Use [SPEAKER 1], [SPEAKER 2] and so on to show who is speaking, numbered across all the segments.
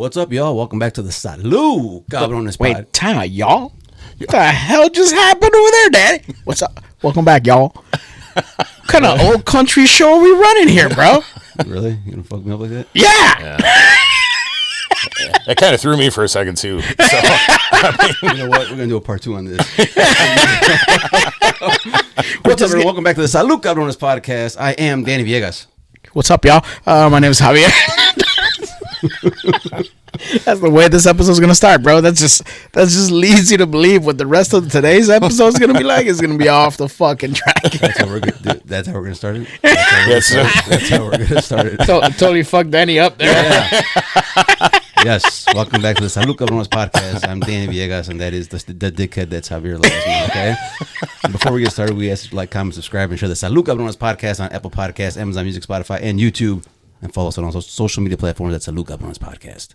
[SPEAKER 1] What's up, y'all? Welcome back to the Salud Cabrones Pod.
[SPEAKER 2] Wait, time out, y'all? What the hell just happened over there, Daddy? What's up? Welcome back, y'all. What kind of old country show are we running here, bro?
[SPEAKER 1] Really? You gonna fuck me up like that?
[SPEAKER 2] Yeah.
[SPEAKER 3] That kind of threw me for a second, too. So,
[SPEAKER 1] You know what? We're gonna do a part 2 on this. What's up, everyone? Welcome back to the Salud Cabrones Podcast. I am Danny Villegas.
[SPEAKER 2] What's up, y'all? My name is Javier. That's the way this episode's gonna start, bro. That just leads you to believe what the rest of today's episode is gonna be like. It's gonna be off the fucking track.
[SPEAKER 1] That's how we're gonna start it. That's how we're gonna start it.
[SPEAKER 2] Totally fucked Danny up there.
[SPEAKER 1] Yeah. Yes. Welcome back to the Salud Cabrones Podcast. I'm Danny Villegas, and that is the dickhead that's Javier Lopez. Okay. And before we get started, we ask you to like, comment, subscribe, and share the Salud Cabrones Podcast on Apple Podcasts, Amazon Music, Spotify, and YouTube. And follow us on all social media platforms at Salud Cabrones Podcast.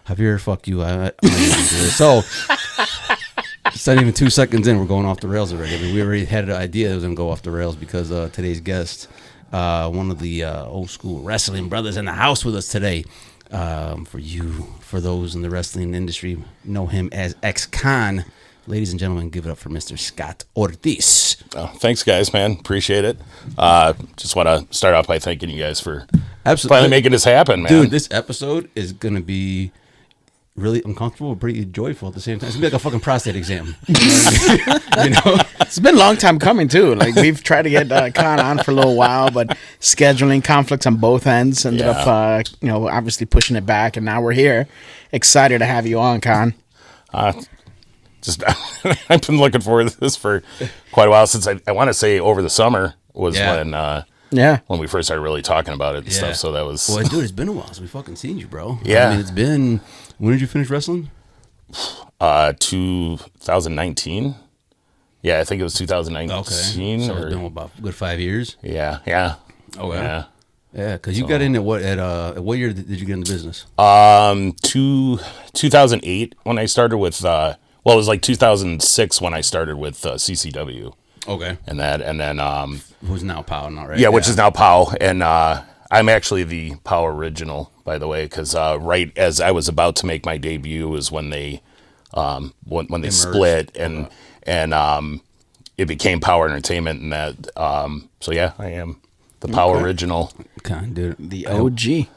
[SPEAKER 1] Javier, fuck you. I'm not even gonna do this. So, it's not even 2 seconds in. We're going off the rails already. I mean, we already had an idea it was going to go off the rails because today's guest, one of the old school wrestling brothers in the house with us today. For those in the wrestling industry, know him as Ex-Con. Ladies and gentlemen, give it up for Mr. Scott Ortiz.
[SPEAKER 3] oh, thanks, guys, man. Appreciate it. Just want to start off by thanking you guys for finally making this happen, man.
[SPEAKER 1] Dude, this episode is going to be really uncomfortable but pretty joyful at the same time. It's going to be like a fucking prostate exam. You know?
[SPEAKER 2] It's been a long time coming, too. Like, we've tried to get Con on for a little while, but scheduling conflicts on both ends ended up, obviously pushing it back, and now we're here. Excited to have you on, Con.
[SPEAKER 3] I've been looking forward to this for quite a while since I want to say over the summer was when we first started really talking about it and stuff. So that was
[SPEAKER 1] well, dude. It's been a while since we fucking seen you, bro.
[SPEAKER 3] Yeah,
[SPEAKER 1] I mean, it's been. When did you finish wrestling?
[SPEAKER 3] 2019. Yeah, I think it was 2019.
[SPEAKER 1] Okay, so it's been about a good 5 years.
[SPEAKER 3] Yeah.
[SPEAKER 1] Okay. Yeah, because you got in at what year did you get in the business?
[SPEAKER 3] 2008 when I started with. Well, it was like 2006 when I started with CCW.
[SPEAKER 1] Okay.
[SPEAKER 3] And then
[SPEAKER 1] who's now POW now, right?
[SPEAKER 3] Yeah, which is now POW, and I'm actually the POW original, by the way, because right as I was about to make my debut is when they when they split and it became POW Entertainment, and that so yeah, I am the POW original.
[SPEAKER 1] Okay, dude,
[SPEAKER 2] the OG.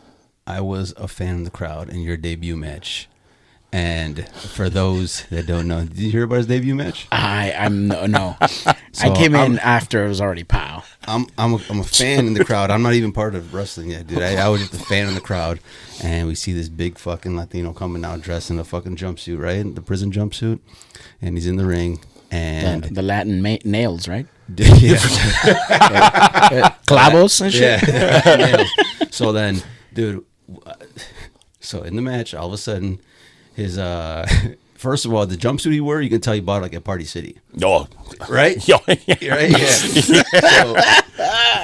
[SPEAKER 1] I was a fan of the crowd in your debut match. And for those that don't know, did you hear about his debut match?
[SPEAKER 2] I'm no. So I came in after it was already POW.
[SPEAKER 1] I'm a fan in the crowd. I'm not even part of wrestling yet, dude. I was just a fan in the crowd, and we see this big fucking Latino coming out dressed in a fucking jumpsuit, right? The prison jumpsuit, and he's in the ring, and
[SPEAKER 2] the Latin nails, right?
[SPEAKER 1] Yeah,
[SPEAKER 2] clavos and shit.
[SPEAKER 1] Yeah. So then, dude. So in the match, all of a sudden. His first of all, the jumpsuit he wore, you can tell he bought it like at Party City.
[SPEAKER 3] Oh,
[SPEAKER 1] right?
[SPEAKER 3] Yeah.
[SPEAKER 1] Right? Yeah. So,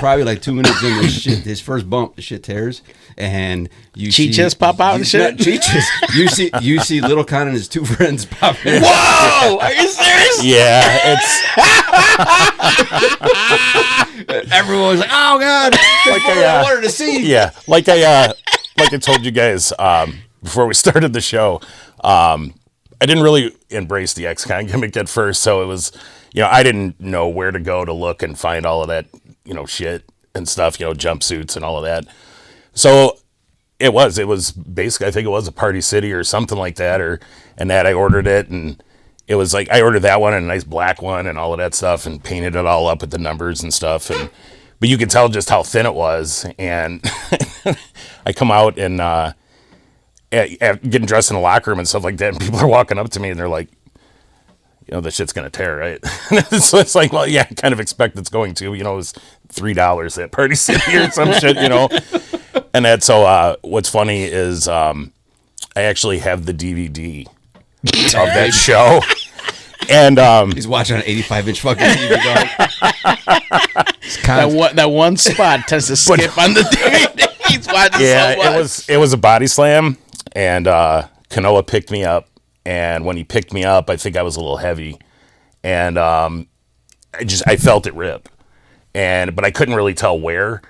[SPEAKER 1] probably like 2 minutes in, this shit, his first bump, the shit tears, and you
[SPEAKER 2] Cheeches pop out and shit.
[SPEAKER 1] Cheeches. You see Little Con and his 2 friends pop in.
[SPEAKER 2] Whoa! Are you serious?
[SPEAKER 3] Yeah, it's
[SPEAKER 1] everyone's like, oh god, like I wanted to see.
[SPEAKER 3] Yeah, like I told you guys before we started the show. I didn't really embrace the Ex-Con gimmick at first, so it was, I didn't know where to go to look and find all of that, shit and stuff, jumpsuits and all of that. So it was basically, I think it was a Party City or something like that, and I ordered it, and it was like, I ordered that one and a nice black one and all of that stuff and painted it all up with the numbers and stuff. But you could tell just how thin it was. And I come out and, getting dressed in the locker room and stuff like that, and people are walking up to me and they're like, the shit's gonna tear, right? So it's like, well, yeah, I kind of expect it's going to. It was $3 at Party City or some shit, And that's so. What's funny is I actually have the DVD of that show, and
[SPEAKER 1] he's watching an 85-inch fucking TV, dog.
[SPEAKER 2] That one spot tends to skip on the DVD. He's watching so much.
[SPEAKER 3] It was a body slam. And Kanoa picked me up, and when he picked me up, I think I was a little heavy, and I felt it rip, but I couldn't really tell where.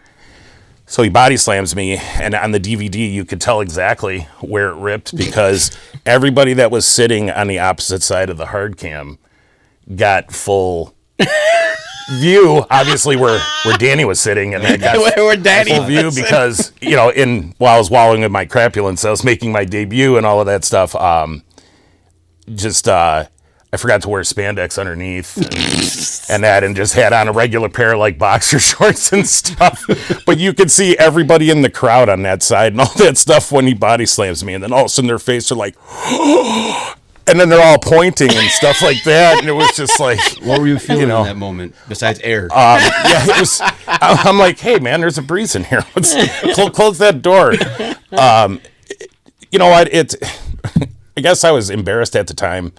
[SPEAKER 3] So he body slams me, and on the DVD, you could tell exactly where it ripped because everybody that was sitting on the opposite side of the hard cam got full view, obviously, where Danny was sitting, and I got
[SPEAKER 2] where Danny
[SPEAKER 3] full view because, while I was wallowing in my crapulence, I was making my debut and all of that stuff. I forgot to wear spandex underneath and just had on a regular pair of like boxer shorts and stuff. But you could see everybody in the crowd on that side and all that stuff when he body slams me. And then all of a sudden their face are like, and then they're all pointing and stuff like that. And it was just like,
[SPEAKER 1] what were you feeling in that moment besides air?
[SPEAKER 3] it was, I'm like, hey man, there's a breeze in here. Let's close that door. You know what? I guess I was embarrassed at the time.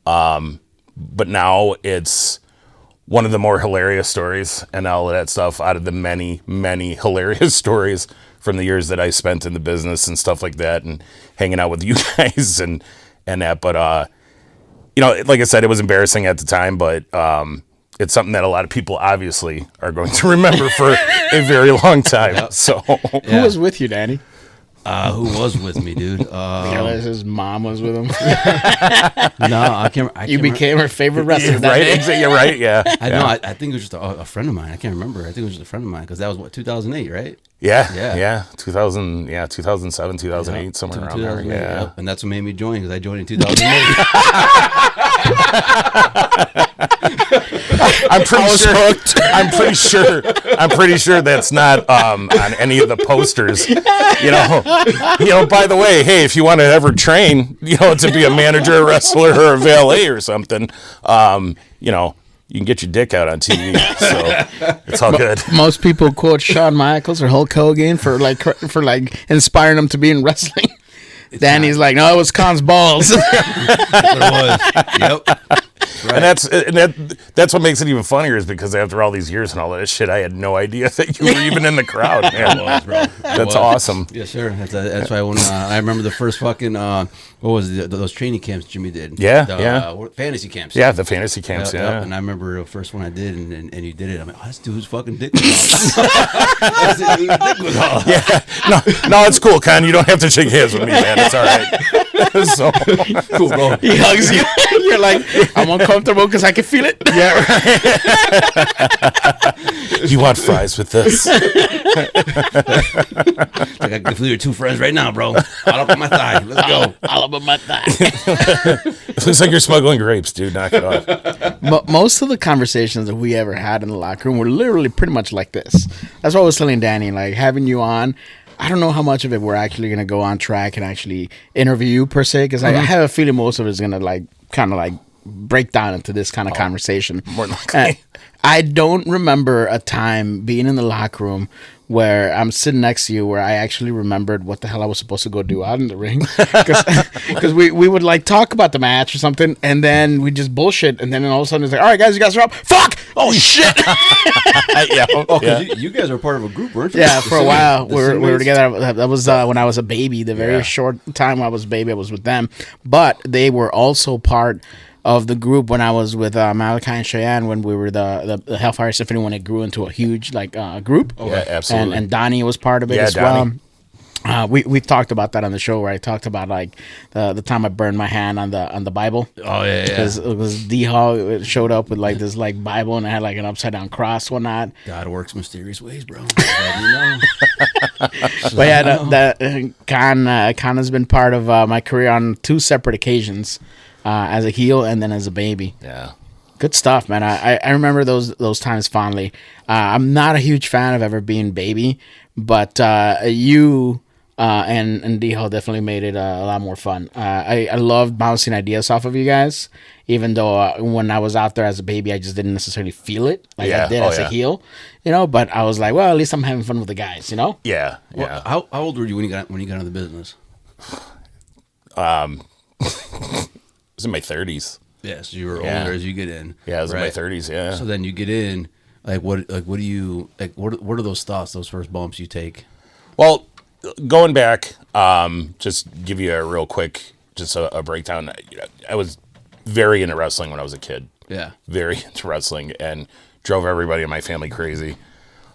[SPEAKER 3] But now it's one of the more hilarious stories and all of that stuff out of the many, many hilarious stories from the years that I spent in the business and stuff like that and hanging out with you guys and that. But, like I said, it was embarrassing at the time, but, it's something that a lot of people obviously are going to remember for a very long time. Yep. So
[SPEAKER 2] who was with you, Danny?
[SPEAKER 1] Who was with me, dude?
[SPEAKER 2] His mom was with him.
[SPEAKER 1] No, I can't.
[SPEAKER 2] You became her favorite wrestler.
[SPEAKER 3] Right? You're right. Yeah.
[SPEAKER 1] I think it was just a friend of mine. I can't remember. I think it was just a friend of mine because that was 2008, right?
[SPEAKER 3] Yeah. 2007, 2008, somewhere around there. Yeah.
[SPEAKER 1] Yep. And that's what made me join because I joined in 2008.
[SPEAKER 3] I'm pretty sure that's not on any of the posters. By the way, hey, if you want to ever train, to be a manager, a wrestler, or a valet or something, you can get your dick out on TV. So it's all good.
[SPEAKER 2] Most people quote Shawn Michaels or Hulk Hogan for inspiring them to be in wrestling. Danny's like, no, it was Khan's balls.
[SPEAKER 1] It was. Yep. Right.
[SPEAKER 3] And that's what makes it even funnier is because after all these years and all that shit, I had no idea that you were even in the crowd. Man.
[SPEAKER 1] It was, bro.
[SPEAKER 3] That's awesome.
[SPEAKER 1] Yes, sir. That's why when I remember the first fucking what was it, those training camps Jimmy did? Fantasy camps.
[SPEAKER 3] Yeah, the fantasy camps. Yeah.
[SPEAKER 1] And I remember the first one I did, and you did it. I'm like, oh, this dude's fucking dick was off.
[SPEAKER 3] Yeah. No, it's cool, Con. You don't have to shake hands with me, man. It's all right. So
[SPEAKER 1] cool, bro.
[SPEAKER 2] He hugs you. You're like, I'm uncomfortable because I can feel it.
[SPEAKER 3] Yeah, right. You want fries with this?
[SPEAKER 1] Like I can feel your two friends right now, bro. All up on my thigh. Let's go.
[SPEAKER 2] All up on my thigh.
[SPEAKER 3] It looks like you're smuggling grapes, dude. Knock it off.
[SPEAKER 2] Most of the conversations that we ever had in the locker room were literally pretty much like this. That's what I was telling Danny, like having you on. I don't know how much of it we're actually going to go on track and actually interview you per se, because I have a feeling most of it is going to kind of break down into this kind of conversation.
[SPEAKER 3] More likely.
[SPEAKER 2] I don't remember a time being in the locker room where I'm sitting next to you where I actually remembered what the hell I was supposed to go do out in the ring. Because we would talk about the match or something, and then we just bullshit, and then all of a sudden it's like, all right, guys, you guys are up. Fuck! Oh, shit!
[SPEAKER 1] You guys were part of a group, weren't you?
[SPEAKER 2] Yeah, for a while. We were together. That was when I was a baby. The very short time I was a baby, I was with them. But they were also part of the group when I was with Malachi and Cheyenne when we were the Hellfire Symphony when it grew into a huge group.
[SPEAKER 3] Oh, yeah, absolutely.
[SPEAKER 2] And Donnie was part of it as
[SPEAKER 3] Donnie.
[SPEAKER 2] well. We talked about that on the show where I talked about the time I burned my hand on the Bible.
[SPEAKER 1] Oh yeah,
[SPEAKER 2] because it was D-Hall showed up with this Bible and it had an upside down cross, whatnot.
[SPEAKER 1] God works mysterious ways, bro.
[SPEAKER 2] But yeah, Khan has been part of my career on two separate occasions. As a heel and then as a baby.
[SPEAKER 3] Yeah.
[SPEAKER 2] Good stuff, man. I remember those times fondly. I'm not a huge fan of ever being baby, but you and D-Ho definitely made it a lot more fun. I loved bouncing ideas off of you guys, even though when I was out there as a baby, I just didn't necessarily feel it I did as a heel, but I was like, well, at least I'm having fun with the guys,
[SPEAKER 3] Yeah.
[SPEAKER 1] Well, how old were you when you got into the business?
[SPEAKER 3] I was in my 30s.
[SPEAKER 1] Yeah, so you were older as you get in.
[SPEAKER 3] Yeah, I was in my 30s. Yeah.
[SPEAKER 1] So then you get in. What do you what are those thoughts? Those first bumps you take?
[SPEAKER 3] Well, going back, just give you a real quick, just a breakdown. I was very into wrestling when I was a kid.
[SPEAKER 1] Yeah,
[SPEAKER 3] very into wrestling and drove everybody in my family crazy.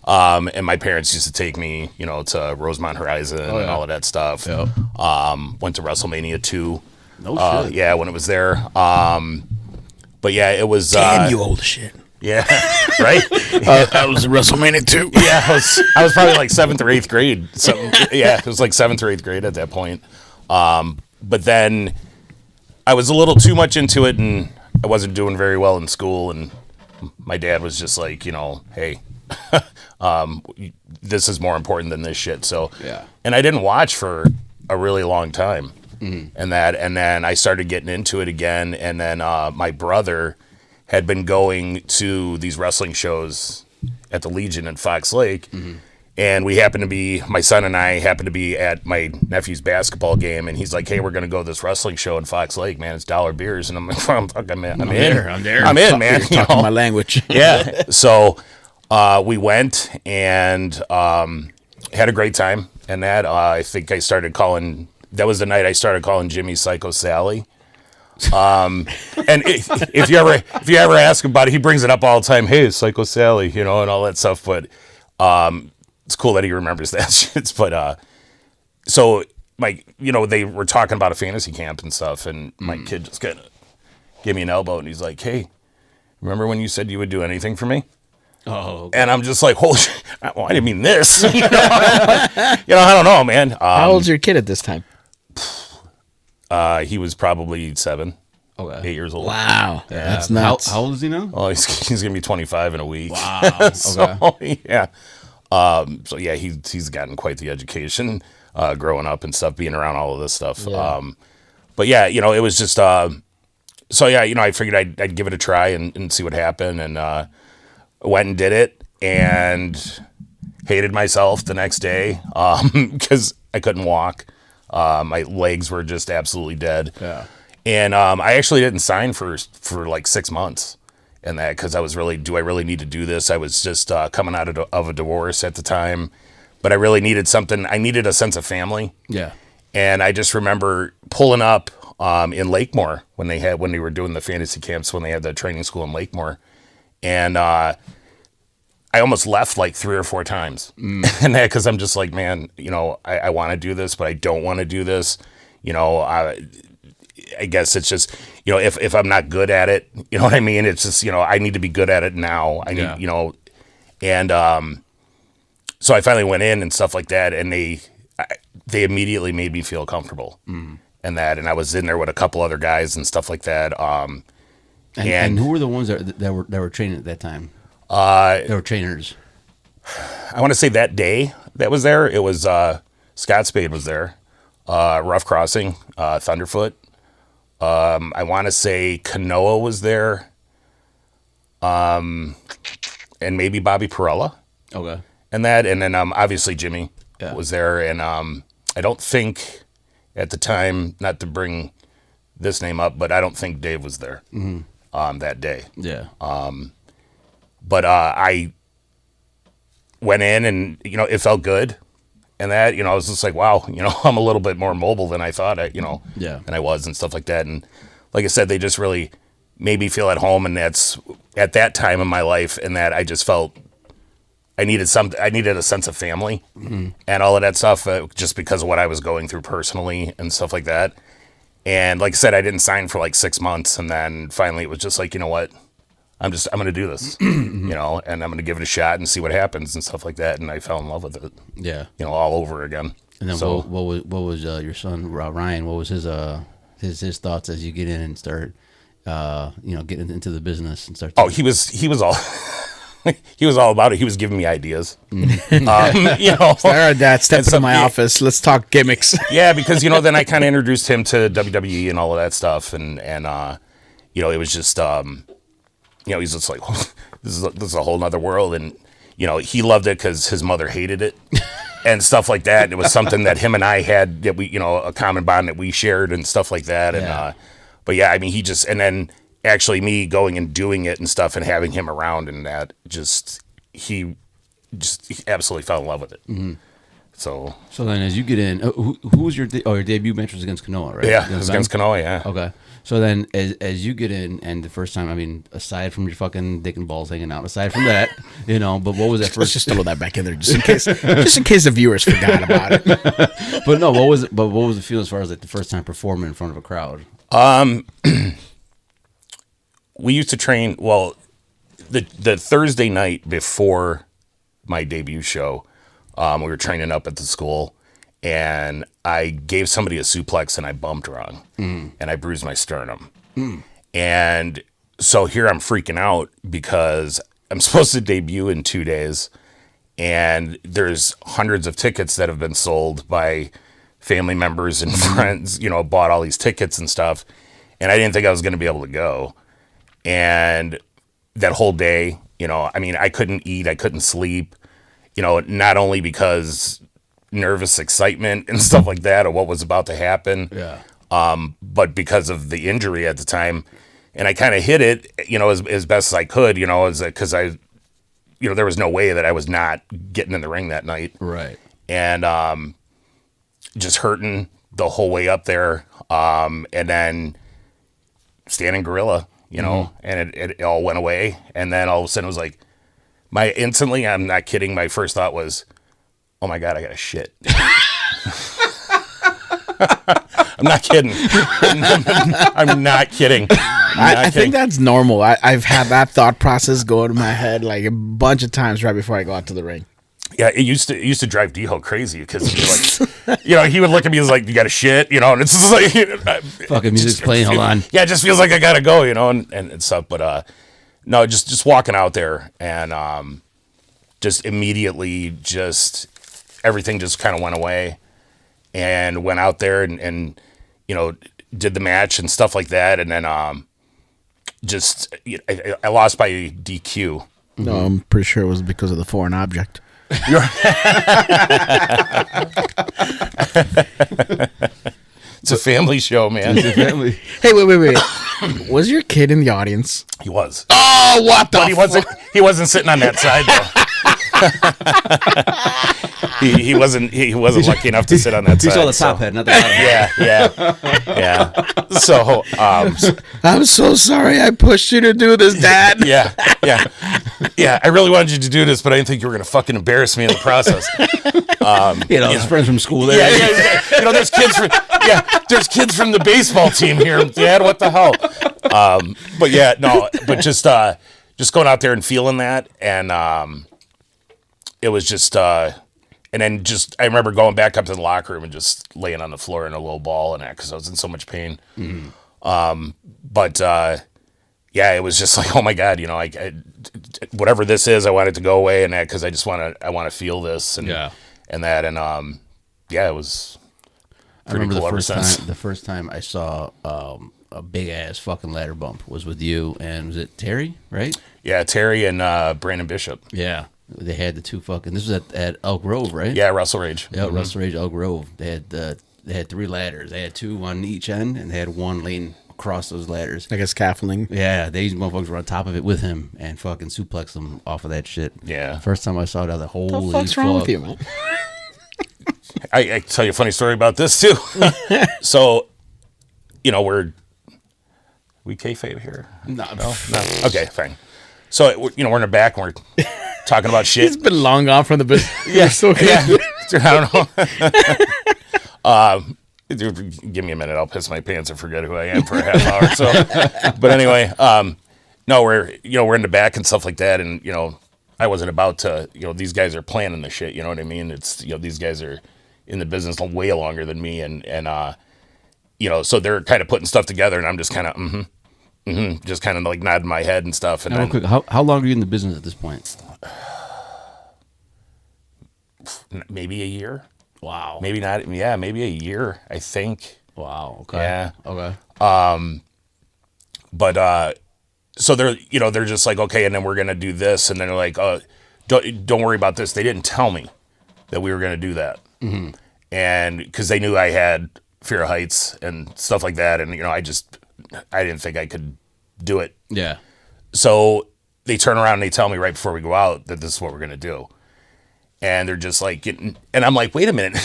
[SPEAKER 3] And my parents used to take me, to Rosemont Horizon and all of that stuff.
[SPEAKER 1] Yep.
[SPEAKER 3] Went to WrestleMania 2.
[SPEAKER 1] No shit.
[SPEAKER 3] Yeah, when it was there. But yeah, it was.
[SPEAKER 2] Damn, you old shit.
[SPEAKER 3] Yeah, right.
[SPEAKER 2] I was in WrestleMania too.
[SPEAKER 3] Yeah, I was probably like 7th or 8th grade. So yeah, it was like 7th or 8th grade at that point. But then I was a little too much into it, and I wasn't doing very well in school. And my dad was just like, hey, this is more important than this shit. So
[SPEAKER 1] yeah.
[SPEAKER 3] And I didn't watch for a really long time, and then I started getting into it again. And then my brother had been going to these wrestling shows at the Legion in Fox Lake. And my son and I happened to be at my nephew's basketball game, and he's like, hey, we're going to go to this wrestling show in Fox Lake, man. It's dollar beers. And I'm like, I'm in, man.
[SPEAKER 2] Talking my language.
[SPEAKER 3] Yeah. So we went and had a great time. And that, I think that was the night I started calling Jimmy Psycho Sally. And if you ever ask him about it, he brings it up all the time. Hey, it's Psycho Sally, and all that stuff. But it's cool that he remembers that shit. But so they were talking about a fantasy camp and stuff, and my kid just kind of gave me an elbow, and he's like, "Hey, remember when you said you would do anything for me?"
[SPEAKER 1] Oh, okay.
[SPEAKER 3] And I'm just like, "Holy shit! Well, I didn't mean this." I don't know, man.
[SPEAKER 2] How old's your kid at this time?
[SPEAKER 3] He was probably 7,
[SPEAKER 1] Okay.
[SPEAKER 3] 8 years old.
[SPEAKER 2] Wow, that's nuts.
[SPEAKER 1] How old is he now?
[SPEAKER 3] Oh, he's gonna be 25 in a week.
[SPEAKER 1] Wow.
[SPEAKER 3] So yeah, so yeah, he's gotten quite the education growing up and stuff, being around all of this stuff.
[SPEAKER 2] Yeah.
[SPEAKER 3] But yeah, it was just so yeah, I figured I'd give it a try and see what happened, and went and did it, and hated myself the next day because I couldn't walk. My legs were just absolutely dead.
[SPEAKER 1] Yeah.
[SPEAKER 3] And I actually didn't sign for like 6 months, and that because I was really, do I really need to do this? I was just coming out of a divorce at the time, but I really needed something. I needed a sense of family.
[SPEAKER 1] Yeah.
[SPEAKER 3] And I just remember pulling up in Lakemore when they were doing the fantasy camps, when they had the training school in Lakemore, and I almost left like 3 or 4 times, and that because I'm just like, man, I want to do this, but I don't want to do this. I guess it's just, if I'm not good at it, you know what I mean? It's just, I need to be good at it now. I need, and so I finally went in and stuff like that, and they immediately made me feel comfortable, and I was in there with a couple other guys and stuff like that.
[SPEAKER 1] And who were the ones that were training at that time? They were trainers.
[SPEAKER 3] I want to say that day that was there, it was Scott Spade was there, Rough Crossing, Thunderfoot. I want to say Kanoa was there, and maybe Bobby Perella.
[SPEAKER 1] Okay.
[SPEAKER 3] And then obviously Jimmy was there, and I don't think at the time, not to bring this name up, but I don't think Dave was there that day.
[SPEAKER 1] Yeah.
[SPEAKER 3] But I went in, and it felt good, and that I was just like, wow, I'm a little bit more mobile than I thought than I was, and stuff like that. And like I said, they just really made me feel at home, and that's at that time in my life, and that I just felt I needed a sense of family and all of that stuff, just because of what I was going through personally and stuff like that. And like I said, I didn't sign for like 6 months, and then finally it was just like, you know what? I'm going to do this, and I'm going to give it a shot and see what happens and stuff like that. And I fell in love with it.
[SPEAKER 1] Yeah.
[SPEAKER 3] All over again.
[SPEAKER 1] And then what was your son Ryan? What was his thoughts as you get in and start, getting into the business and start?
[SPEAKER 3] He was all. He was all about it. He was giving me ideas.
[SPEAKER 2] All right, Dad, step into my office. Let's talk gimmicks.
[SPEAKER 3] Yeah, because then I kind of introduced him to WWE and all of that stuff, and it was just he's just like, this is a whole nother world, and he loved it because his mother hated it and stuff like that. And it was something that him and I had, that we a common bond that we shared and stuff like that. And but yeah, I mean, and then actually me going and doing it and stuff and having him around, and that he absolutely fell in love with it. So
[SPEAKER 1] then, as you get in, who was your your debut match was against Kanoa, right?
[SPEAKER 3] yeah, it was against Kanoa. Yeah.
[SPEAKER 1] Okay. So then, as you get in, and the first time, I mean, aside from your fucking dick and balls hanging out, aside from that, but what was that first?
[SPEAKER 2] Let's just throw that back in there, just in case the viewers forgot about it.
[SPEAKER 1] But no, what was it? But what was the feeling as far as like the first time performing in front of a crowd?
[SPEAKER 3] We used to train. Well, the Thursday night before my debut show, we were training up at the school. And I gave somebody a suplex and I bumped wrong. And I bruised my sternum. And so here I'm freaking out because I'm supposed to debut in 2 days. And there's hundreds of tickets that have been sold by family members and friends, bought all these tickets and stuff. And I didn't think I was going to be able to go. And that whole day, I couldn't eat, I couldn't sleep, not only because nervous excitement and stuff like that, or what was about to happen.
[SPEAKER 1] Yeah.
[SPEAKER 3] But because of the injury at the time, and I kind of hit it, as best as I could, because there was no way that I was not getting in the ring that night.
[SPEAKER 1] Right.
[SPEAKER 3] And just hurting the whole way up there, and then standing gorilla, and it all went away. And then all of a sudden it was like, I'm not kidding, my first thought was, oh my God, I got to shit. I'm not kidding. I'm not kidding.
[SPEAKER 2] I think that's normal. I've had that thought process go in my head like a bunch of times right before I go out to the ring.
[SPEAKER 3] Yeah, it used to drive D-Ho crazy because he would look at me as like, you got to shit, and it's just like,
[SPEAKER 1] fucking music's playing, hold on.
[SPEAKER 3] Yeah, it just feels like I got to go, and stuff. But no, just walking out there and just immediately everything just kind of went away, and went out there and did the match and stuff like that. And then I lost by DQ.
[SPEAKER 2] No, I'm pretty sure it was because of the foreign object.
[SPEAKER 3] It's a family show, man.
[SPEAKER 1] It's a family.
[SPEAKER 2] Hey, wait. Was your kid in the audience?
[SPEAKER 3] He was.
[SPEAKER 2] Oh, what the
[SPEAKER 3] But he wasn't sitting on that side though. he wasn't lucky enough to sit on that side.
[SPEAKER 1] He saw the top head, not the bottom.
[SPEAKER 3] Yeah. So
[SPEAKER 2] I'm so sorry I pushed you to do this, Dad.
[SPEAKER 3] Yeah. I really wanted you to do this, but I didn't think you were gonna fucking embarrass me in the process.
[SPEAKER 1] His friends from school there.
[SPEAKER 3] Yeah. There's kids from the baseball team here, Dad. What the hell? But just going out there and feeling that, and it was just, and then I remember going back up to the locker room and just laying on the floor in a little ball and that because I was in so much pain. Mm-hmm. It was just like, oh my God, whatever this is, I want it to go away and that because I want to feel this and that, and it was.
[SPEAKER 1] I remember the first time I saw a big ass fucking ladder bump was with you and was it Terry, right?
[SPEAKER 3] Yeah, Terry and Brandon Bishop.
[SPEAKER 1] Yeah. They had the two fucking. This was at Elk Grove, right?
[SPEAKER 3] Yeah, Russell Rage.
[SPEAKER 1] Yeah, Russell Rage, Elk Grove. They had 3 ladders. They had 2 on each end, and they had 1 laying across those ladders.
[SPEAKER 2] Like a scaffolding.
[SPEAKER 1] Yeah, these motherfuckers were on top of it with him and fucking suplexed him off of that shit.
[SPEAKER 3] Yeah.
[SPEAKER 1] First time I saw it, I was like, holy fuck.
[SPEAKER 2] What the fuck's wrong with you, man?
[SPEAKER 3] I tell you a funny story about this too. So, we kayfabe here.
[SPEAKER 1] No.
[SPEAKER 3] Okay, fine. So we're in the back and we're talking about shit.
[SPEAKER 2] He's been long gone from the business.
[SPEAKER 3] Yeah, so yeah. I don't know. Give me a minute. I'll piss my pants and forget who I am for a half hour. So, but anyway, no, we're in the back and stuff like that, and I wasn't about to. These guys are planning the shit. You know what I mean? It's these guys are in the business way longer than me, and so they're kind of putting stuff together, and I'm just kind of just kind of like nodding my head and stuff. And
[SPEAKER 1] now,
[SPEAKER 3] then,
[SPEAKER 1] real quick, how long are you in the business at this point?
[SPEAKER 3] Maybe a year.
[SPEAKER 1] Wow.
[SPEAKER 3] Maybe not. Yeah, maybe a year. I think.
[SPEAKER 1] Wow. Okay.
[SPEAKER 3] Yeah.
[SPEAKER 1] Okay.
[SPEAKER 3] But so they're just like, okay, and then we're gonna do this, and then they're like, don't worry about this. They didn't tell me that we were gonna do that, and because they knew I had fear of heights and stuff like that, and I didn't think I could do it.
[SPEAKER 1] Yeah.
[SPEAKER 3] So they turn around and they tell me right before we go out that this is what we're gonna do. and they're just like getting, and I'm like, wait a minute.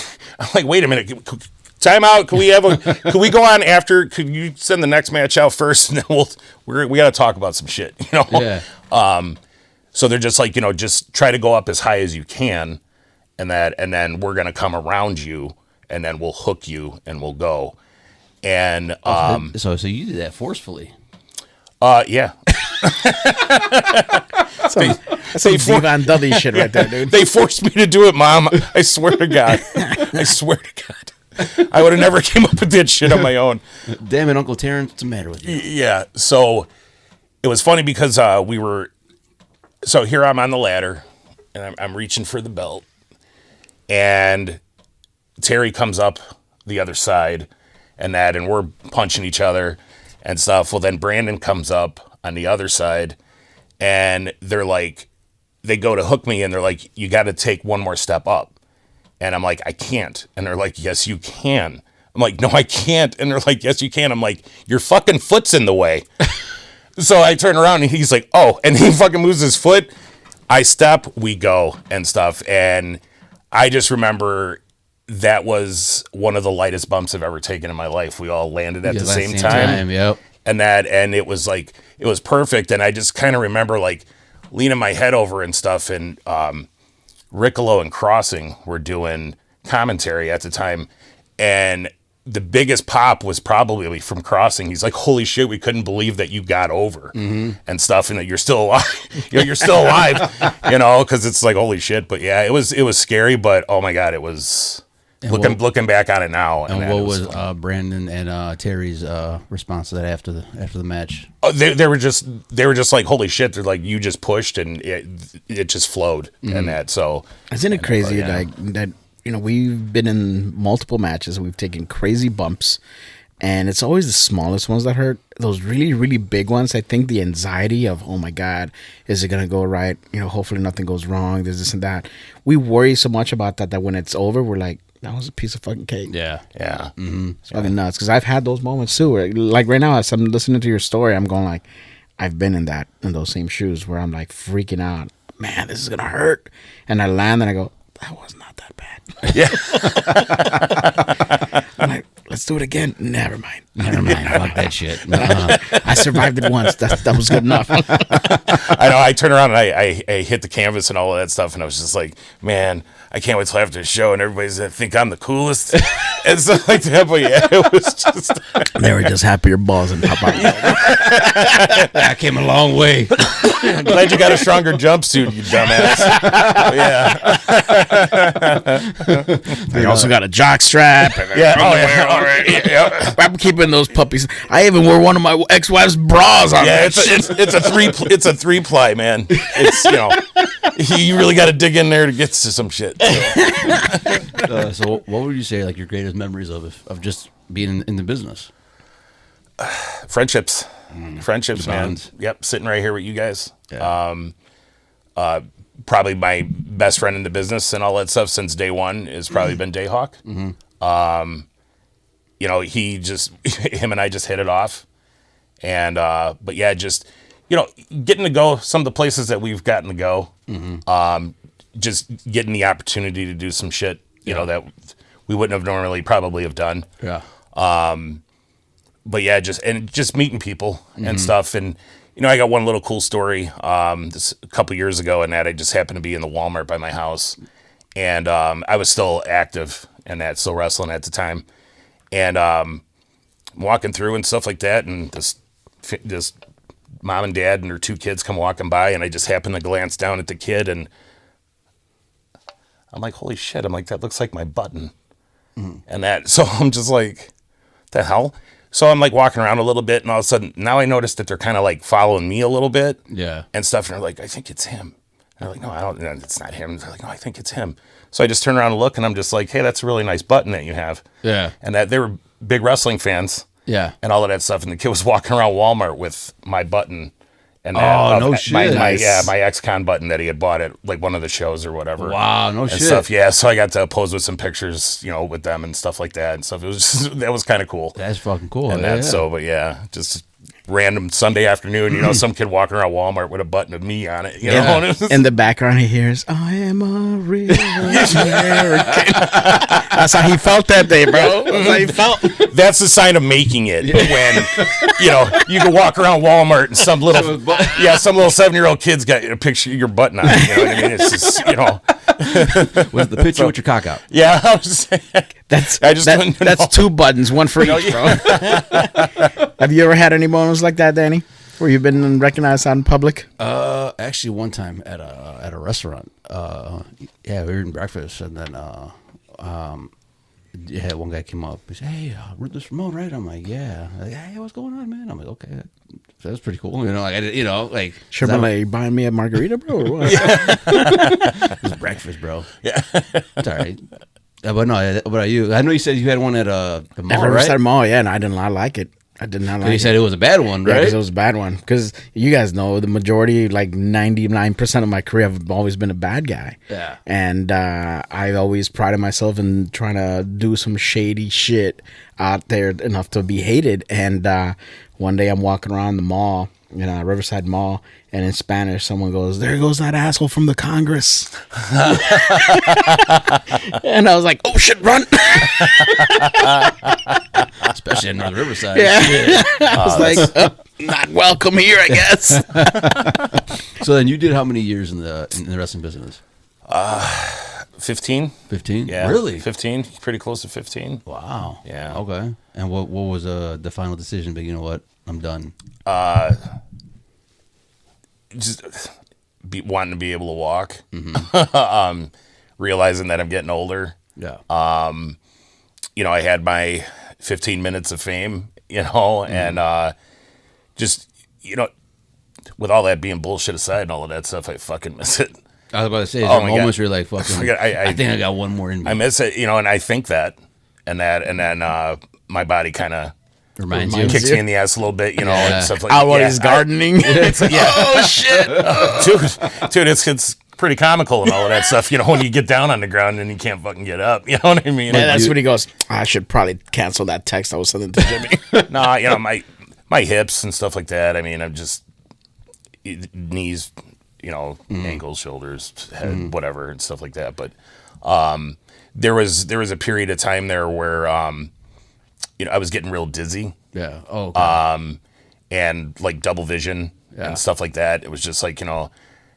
[SPEAKER 3] Time out. Can we go on after? Could you send the next match out first? And then we got to talk about some shit, you know?
[SPEAKER 1] Yeah.
[SPEAKER 3] So they're just like, just try to go up as high as you can, and then we're going to come around you, and then we'll hook you and we'll go. And,
[SPEAKER 1] so you did that forcefully.
[SPEAKER 3] yeah.
[SPEAKER 2] That's some Divan Dudley shit right there, dude.
[SPEAKER 3] They forced me to do it, Mom. I swear to God. I would have never came up with that shit on my own.
[SPEAKER 1] Damn it, Uncle Terrence, what's the matter with you?
[SPEAKER 3] Yeah. So it was funny because so here I'm on the ladder, and I'm reaching for the belt, and Terry comes up the other side, and we're punching each other and stuff. Well, then Brandon comes up on the other side, and they're like, they go to hook me, and they're like, you got to take one more step up. And I'm like, I can't. And they're like, yes, you can. I'm like, no, I can't. And they're like, yes, you can. I'm like, your fucking foot's in the way. So I turn around, and he's like, oh, and he fucking moves his foot. I step, we go and stuff. And I just remember that was one of the lightest bumps I've ever taken in my life. We all landed at the same time.
[SPEAKER 1] Yep.
[SPEAKER 3] And it was like, it was perfect. And I just kind of remember like leaning my head over and stuff. And Riccolo and Crossing were doing commentary at the time. And the biggest pop was probably from Crossing. He's like, holy shit, we couldn't believe that you got over and stuff. And that you're still alive. You're still alive, because it's like, holy shit. But yeah, it was scary, but oh my God, it was looking back on it now.
[SPEAKER 1] And what was Brandon and Terry's response to that after the match?
[SPEAKER 3] Oh, they were just like, holy shit. They're like, you just pushed and it just flowed and that. So
[SPEAKER 2] isn't it crazy that we've been in multiple matches, we've taken crazy bumps, and it's always the smallest ones that hurt. Those really, really big ones, I think the anxiety of, oh my God, is it going to go right? Hopefully nothing goes wrong. There's this and that. We worry so much about that when it's over, we're like, that was a piece of fucking cake.
[SPEAKER 1] Yeah.
[SPEAKER 3] Yeah.
[SPEAKER 1] Mm-hmm.
[SPEAKER 2] It's fucking nuts. Because I've had those moments too. Where, like right now, as I'm listening to your story, I'm going like, I've been in those same shoes where I'm like freaking out. Man, this is going to hurt. And I land and I go, that was not that bad.
[SPEAKER 3] Yeah.
[SPEAKER 2] I'm like, let's do it again. Never mind.
[SPEAKER 1] Fuck that shit.
[SPEAKER 2] I survived it once. That was good enough.
[SPEAKER 3] I know. I turned around and I hit the canvas and all of that stuff, and I was just like, man, I can't wait till after the show, and everybody's gonna think I'm the coolest and stuff like that. But yeah, it was just.
[SPEAKER 2] They were just happy your balls and pop out.
[SPEAKER 1] I came a long way.
[SPEAKER 3] Glad you got a stronger jumpsuit, you dumbass. Yeah.
[SPEAKER 2] I also got a jock strap. And I'm keeping those puppies. I even wore one of my ex-wife's bras on.
[SPEAKER 3] Yeah, it's a 3-ply, man. It's you really got to dig in there to get to some shit.
[SPEAKER 1] So what would you say like your greatest memories of just being in the business?
[SPEAKER 3] Friendships, man.
[SPEAKER 1] Bonds.
[SPEAKER 3] Yep, sitting right here with you guys.
[SPEAKER 1] Yeah.
[SPEAKER 3] Probably my best friend in the business and all that stuff since day one has probably been Dayhawk. Mm-hmm. Him and I just hit it off. And, but yeah, just, getting to go some of the places that we've gotten to go, just getting the opportunity to do some shit, that we wouldn't have normally probably have done.
[SPEAKER 1] Yeah.
[SPEAKER 3] But yeah, just meeting people and stuff. And, I got one little cool story, this a couple years ago, and that I just happened to be in the Walmart by my house. And, I was still active and still wrestling at the time. And, walking through and stuff like that. And this mom and dad and their 2 kids come walking by, and I just happened to glance down at the kid, and I'm like, holy shit. I'm like, that looks like my button. And so I'm just like, the hell? So I'm like walking around a little bit, and all of a sudden, now I notice that they're kind of like following me a little bit.
[SPEAKER 1] Yeah.
[SPEAKER 3] And stuff. And they're like, I think it's him. And they're like, no, it's not him. They're like, no, I think it's him. So I just turn around and look, and I'm just like, hey, that's a really nice button that you have.
[SPEAKER 1] Yeah.
[SPEAKER 3] And that they were big wrestling fans.
[SPEAKER 1] Yeah.
[SPEAKER 3] And all of that stuff. And the kid was walking around Walmart with my button. And
[SPEAKER 1] no shit.
[SPEAKER 3] My ex-con button that he had bought at like one of the shows or whatever.
[SPEAKER 1] Wow, no shit.
[SPEAKER 3] Stuff. Yeah, so I got to pose with some pictures, with them and stuff like that and stuff. It was that was kind of cool.
[SPEAKER 1] That's fucking cool.
[SPEAKER 3] And so, but yeah, just random Sunday afternoon, some kid walking around Walmart with a button of me on it, know.
[SPEAKER 2] In the background, he hears, "I am a real American." That's how he felt that day, bro. That's how he felt.
[SPEAKER 3] That's the sign of making it. When you can walk around Walmart and some little 7-year-old kid's got a picture of your button on it. You know what I mean? It's just
[SPEAKER 1] with the picture with your cock out.
[SPEAKER 3] Yeah, I was saying,
[SPEAKER 2] that's 2 buttons, one for each, bro. Have you ever had any moments like that, Danny, where you've been recognized out in public?
[SPEAKER 1] Actually, one time at a restaurant. We were eating breakfast, and then one guy came up. He said, "Hey, this Ramon, right?" I'm like, "Yeah." Like, "Hey, what's going on, man?" I'm like, "Okay, that's pretty cool."
[SPEAKER 2] Sure, you buying me a margarita, bro? Or what?
[SPEAKER 1] It's breakfast, bro.
[SPEAKER 3] Yeah,
[SPEAKER 1] it's all right. But no, what about you? I know you said you had one at the mall, right?
[SPEAKER 2] At mall, yeah, and I did not like it. I did not like it.
[SPEAKER 1] You said it was a bad one, right?
[SPEAKER 2] Yeah, because it was a bad one. Because you guys know the majority, like 99% of my career, I've always been a bad guy.
[SPEAKER 1] Yeah.
[SPEAKER 2] And I always prided myself in trying to do some shady shit out there enough to be hated. And one day I'm walking around the mall, Riverside Mall, and in Spanish, someone goes, "There goes that asshole from the Congress." And I was like, "Oh shit, run!"
[SPEAKER 1] Especially in North Riverside.
[SPEAKER 2] Yeah. I was like, not welcome here, I guess.
[SPEAKER 1] So then you did how many years in the wrestling business?
[SPEAKER 3] 15.
[SPEAKER 1] 15?
[SPEAKER 3] Yeah.
[SPEAKER 1] Really?
[SPEAKER 3] 15. Pretty close to 15.
[SPEAKER 1] Wow.
[SPEAKER 3] Yeah.
[SPEAKER 1] Okay. And what was the final decision? But you know what? I'm done.
[SPEAKER 3] Just wanting to be able to walk.
[SPEAKER 1] Mm-hmm.
[SPEAKER 3] Realizing that I'm getting older.
[SPEAKER 1] Yeah.
[SPEAKER 3] I had my 15 minutes of fame, and just, with all that being bullshit aside and all of that stuff, I fucking miss it.
[SPEAKER 1] I was about to say, there moments where you're like, fucking, I think I got one more in me.
[SPEAKER 3] I miss it, and I think that, and then my body kind of
[SPEAKER 1] reminds you,
[SPEAKER 3] kicks me in the ass a little bit, and stuff like
[SPEAKER 2] that. While he's gardening.
[SPEAKER 3] Oh shit, dude, it's pretty comical and all of that stuff. When you get down on the ground and you can't fucking get up. You know what I mean?
[SPEAKER 2] Yeah, that's when he goes, "I should probably cancel that text I was sending to Jimmy."
[SPEAKER 3] No, my hips and stuff like that. I mean, I'm just knees, ankles, shoulders, head, whatever, and stuff like that. But there was a period of time there where I was getting real dizzy.
[SPEAKER 1] Yeah. Oh. Okay.
[SPEAKER 3] And like double vision and stuff like that. It was just like,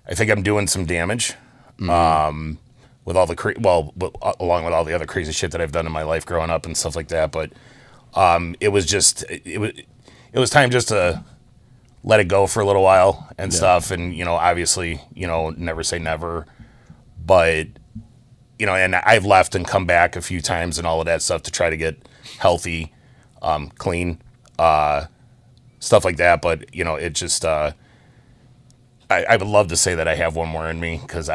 [SPEAKER 3] I think I'm doing some damage. With all the along with all the other crazy shit that I've done in my life growing up and stuff like that. But it was time just to let it go for a little while and stuff. And obviously, never say never. But and I've left and come back a few times and all of that stuff to try to get healthy, clean, stuff like that. But it just I would love to say that I have one more in me, because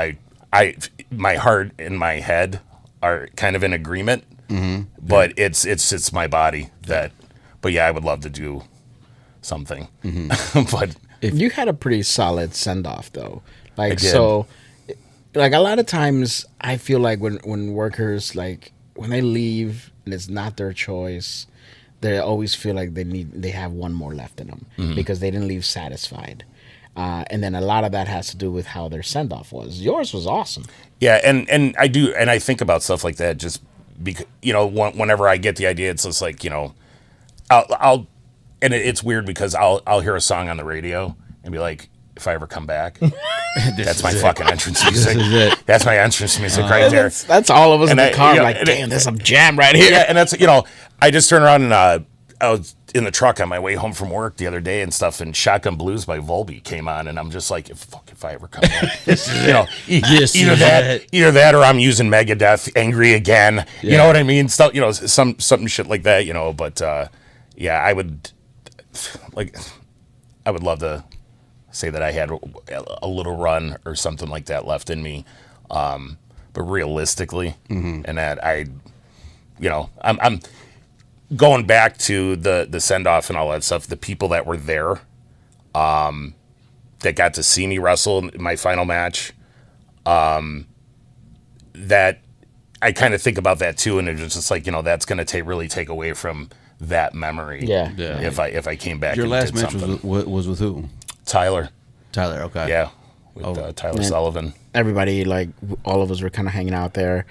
[SPEAKER 3] my heart and my head are kind of in agreement, but it's my body that. But yeah, I would love to do something. But
[SPEAKER 2] you had a pretty solid send off though, so. Like a lot of times, I feel like when workers, like when they leave and it's not their choice, they always feel like they have one more left in them because they didn't leave satisfied. And then a lot of that has to do with how their send off was. Yours was awesome.
[SPEAKER 3] Yeah, and I do, and I think about stuff like that just because whenever I get the idea, it's just like I'll and it's weird because I'll hear a song on the radio and be like, if I ever come back, that's my fucking entrance music. That's my entrance music right there.
[SPEAKER 2] That's all of us in the car. Damn, there's some jam right here.
[SPEAKER 3] Yeah, and that's I just turned around and I was in the truck on my way home from work the other day and stuff, and Shotgun Blues by Volbeat came on, and I'm just like, if I ever come back, either that or I'm using Megadeth, Angry Again. You know what I mean? Stuff, something shit like that. But I would love to say that I had a little run or something like that left in me, but realistically, and that I'm going back to the send off and all that stuff. The people that were there, that got to see me wrestle in my final match, that I kind of think about that too, and it's just like that's going to really take away from that memory.
[SPEAKER 2] Yeah.
[SPEAKER 3] If I came back.
[SPEAKER 1] Your
[SPEAKER 3] and
[SPEAKER 1] last
[SPEAKER 3] did
[SPEAKER 1] match
[SPEAKER 3] something.
[SPEAKER 1] was with who?
[SPEAKER 3] Tyler.
[SPEAKER 1] Tyler. Okay.
[SPEAKER 3] Yeah, with Tyler Sullivan.
[SPEAKER 2] Everybody, like, all of us were kind of hanging out there.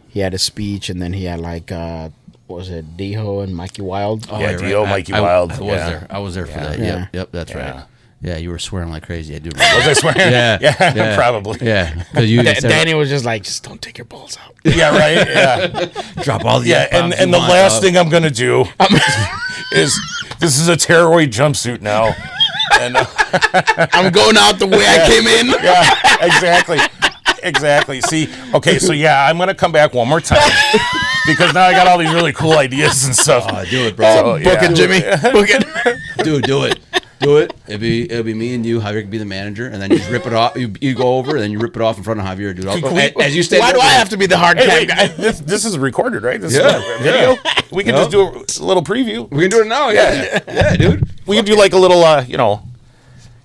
[SPEAKER 2] He had a speech, and then he had, like, what was it, Diho and Mikey Wild?
[SPEAKER 3] Oh, yeah, Dio, Mikey Wild.
[SPEAKER 1] I was there for that.
[SPEAKER 2] Yeah.
[SPEAKER 1] Yep, that's
[SPEAKER 3] Yeah.
[SPEAKER 1] right. Yeah, you were swearing like crazy. I do remember.
[SPEAKER 3] Was I swearing?
[SPEAKER 1] Yeah,
[SPEAKER 3] probably.
[SPEAKER 1] Yeah, because you
[SPEAKER 2] Danny was just like, just don't take your balls out.
[SPEAKER 3] Yeah, right. Yeah,
[SPEAKER 1] drop all the
[SPEAKER 3] yeah.
[SPEAKER 1] F-bombs
[SPEAKER 3] And
[SPEAKER 1] you
[SPEAKER 3] the
[SPEAKER 1] want,
[SPEAKER 3] last thing I'm gonna do is this is a tearaway jumpsuit now, and
[SPEAKER 2] I'm going out the way I came in.
[SPEAKER 3] yeah, exactly. See, okay, so yeah, I'm gonna come back one more time because now I got all these really cool ideas and stuff.
[SPEAKER 1] Oh, do it, bro.
[SPEAKER 3] So,
[SPEAKER 2] Book it, Jimmy. Book it.
[SPEAKER 1] Dude, do it. Do it. It'll be me and you. Javier could be the manager, and then you just rip it off. You go over, and then you rip it off in front of Javier, dude. As you stand
[SPEAKER 2] Why do
[SPEAKER 1] over
[SPEAKER 2] I
[SPEAKER 1] there.
[SPEAKER 2] have to be the hard
[SPEAKER 3] Hey,
[SPEAKER 2] cam
[SPEAKER 3] wait,
[SPEAKER 2] guy?
[SPEAKER 3] this is recorded, right? This
[SPEAKER 1] Yeah,
[SPEAKER 3] is a video. We can just do a little preview.
[SPEAKER 1] We can do it now. Yeah, dude.
[SPEAKER 3] We can do like a little,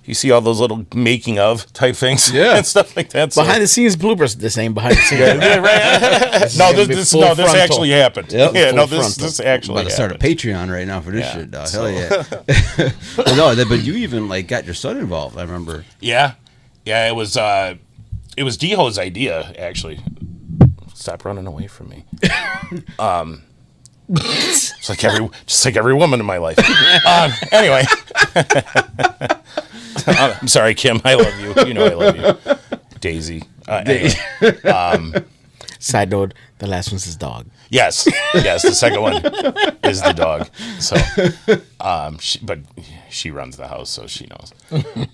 [SPEAKER 3] you see all those little making of type things,
[SPEAKER 1] Yeah.
[SPEAKER 3] and stuff like that. So.
[SPEAKER 2] Behind the scenes bloopers. This ain't behind the scenes.
[SPEAKER 3] No,
[SPEAKER 2] gonna be
[SPEAKER 3] this
[SPEAKER 2] full frontal.
[SPEAKER 3] actually happened.
[SPEAKER 1] Yep.
[SPEAKER 3] Yeah, no,
[SPEAKER 2] Full
[SPEAKER 3] this
[SPEAKER 1] I'm
[SPEAKER 3] actually
[SPEAKER 1] about to start a
[SPEAKER 3] happened.
[SPEAKER 1] Patreon right now for this shit, dog. Hell yeah. But you even like got your son involved. I remember.
[SPEAKER 3] Yeah, it was Diho's idea actually. Stop running away from me. It's like every woman in my life. Anyway, I'm sorry, Kim. I love you. You know I love you, Daisy. Anyway.
[SPEAKER 2] Side note, the last one's his dog.
[SPEAKER 3] Yes. The second one is the dog. So, but she runs the house, so she knows.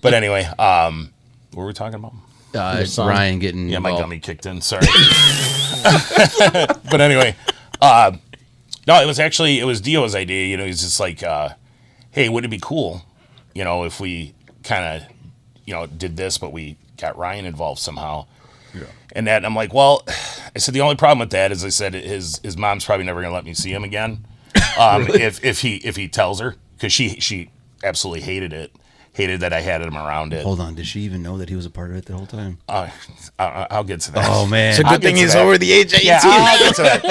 [SPEAKER 3] But anyway, what were we talking about?
[SPEAKER 1] Ryan getting
[SPEAKER 3] Yeah, my
[SPEAKER 1] involved.
[SPEAKER 3] gummy kicked in. Sorry. But anyway, no, it was Dio's idea. You know, he's just like, hey, would it be cool, you know, if we kind of, you know, did this, but we got Ryan involved somehow. Yeah. And I'm like, well, I said the only problem with that is I said his mom's probably never gonna let me see him again, if he tells her, because she absolutely hated that I had him around it.
[SPEAKER 1] Hold on, did she even know that he was a part of it the whole time?
[SPEAKER 3] I'll get to that.
[SPEAKER 1] Oh man,
[SPEAKER 2] It's a good thing he's over the age of 18.
[SPEAKER 3] Yeah, I'll get to that.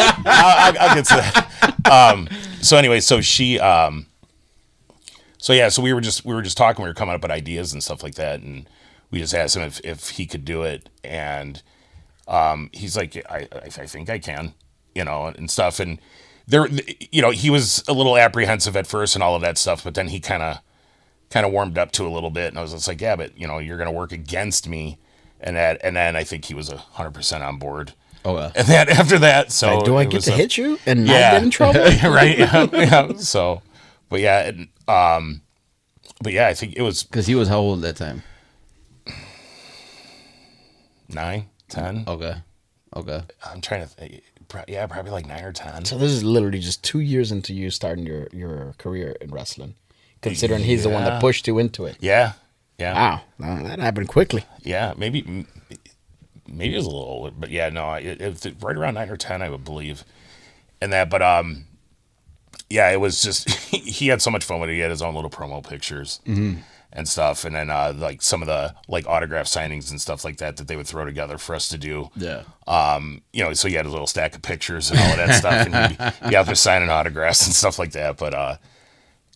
[SPEAKER 3] I'll get to that. So anyway, so she, so we were just talking. We were coming up with ideas and stuff like that, and we just asked him if he could do it, and he's like, I think I can, you know, and stuff. And there, you know, he was a little apprehensive at first and all of that stuff, but then he kind of warmed up to a little bit, and I was just like, yeah, but you know, you're gonna work against me, and then I think he was 100% on board.
[SPEAKER 1] Oh, yeah.
[SPEAKER 3] And then after that, so
[SPEAKER 2] Like, do I
[SPEAKER 3] it
[SPEAKER 2] get
[SPEAKER 3] was
[SPEAKER 2] to hit you and not
[SPEAKER 3] yeah.
[SPEAKER 2] get in trouble?
[SPEAKER 3] right? Yeah. So, but yeah, I think it was
[SPEAKER 1] because he was how old at that time?
[SPEAKER 3] 9, 10.
[SPEAKER 1] Okay.
[SPEAKER 3] I'm trying to think. Yeah, probably like 9 or 10.
[SPEAKER 2] So this is literally just 2 years into you starting your career in wrestling, considering he's the one that pushed you into it.
[SPEAKER 3] Yeah.
[SPEAKER 2] Wow, that happened quickly.
[SPEAKER 3] Yeah, maybe it was a little older, but yeah, no, it's right around 9 or 10, I would believe. And that, but yeah, it was just he had so much fun with it. He had his own little promo pictures and stuff, and then like some of the like autograph signings and stuff like that they would throw together for us to do.
[SPEAKER 1] Yeah.
[SPEAKER 3] You know, so he had a little stack of pictures and all of that stuff, and he'd be out there signing autographs and stuff like that. But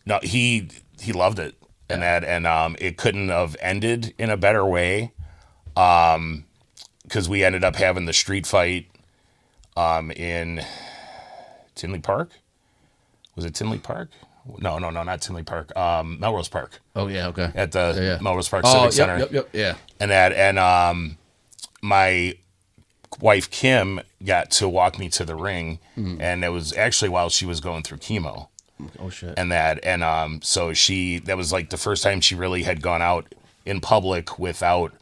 [SPEAKER 3] no, he loved it, and it couldn't have ended in a better way, because we ended up having the street fight in Tinley Park. Was it Tinley Park? No, not Tinley Park. Melrose Park.
[SPEAKER 1] Oh yeah. Okay.
[SPEAKER 3] At the Melrose Park
[SPEAKER 1] Oh,
[SPEAKER 3] Civic Center.
[SPEAKER 1] Yep. Yeah.
[SPEAKER 3] And my wife Kim got to walk me to the ring, and it was actually while she was going through chemo.
[SPEAKER 1] Oh shit.
[SPEAKER 3] And so that was like the first time she really had gone out in public without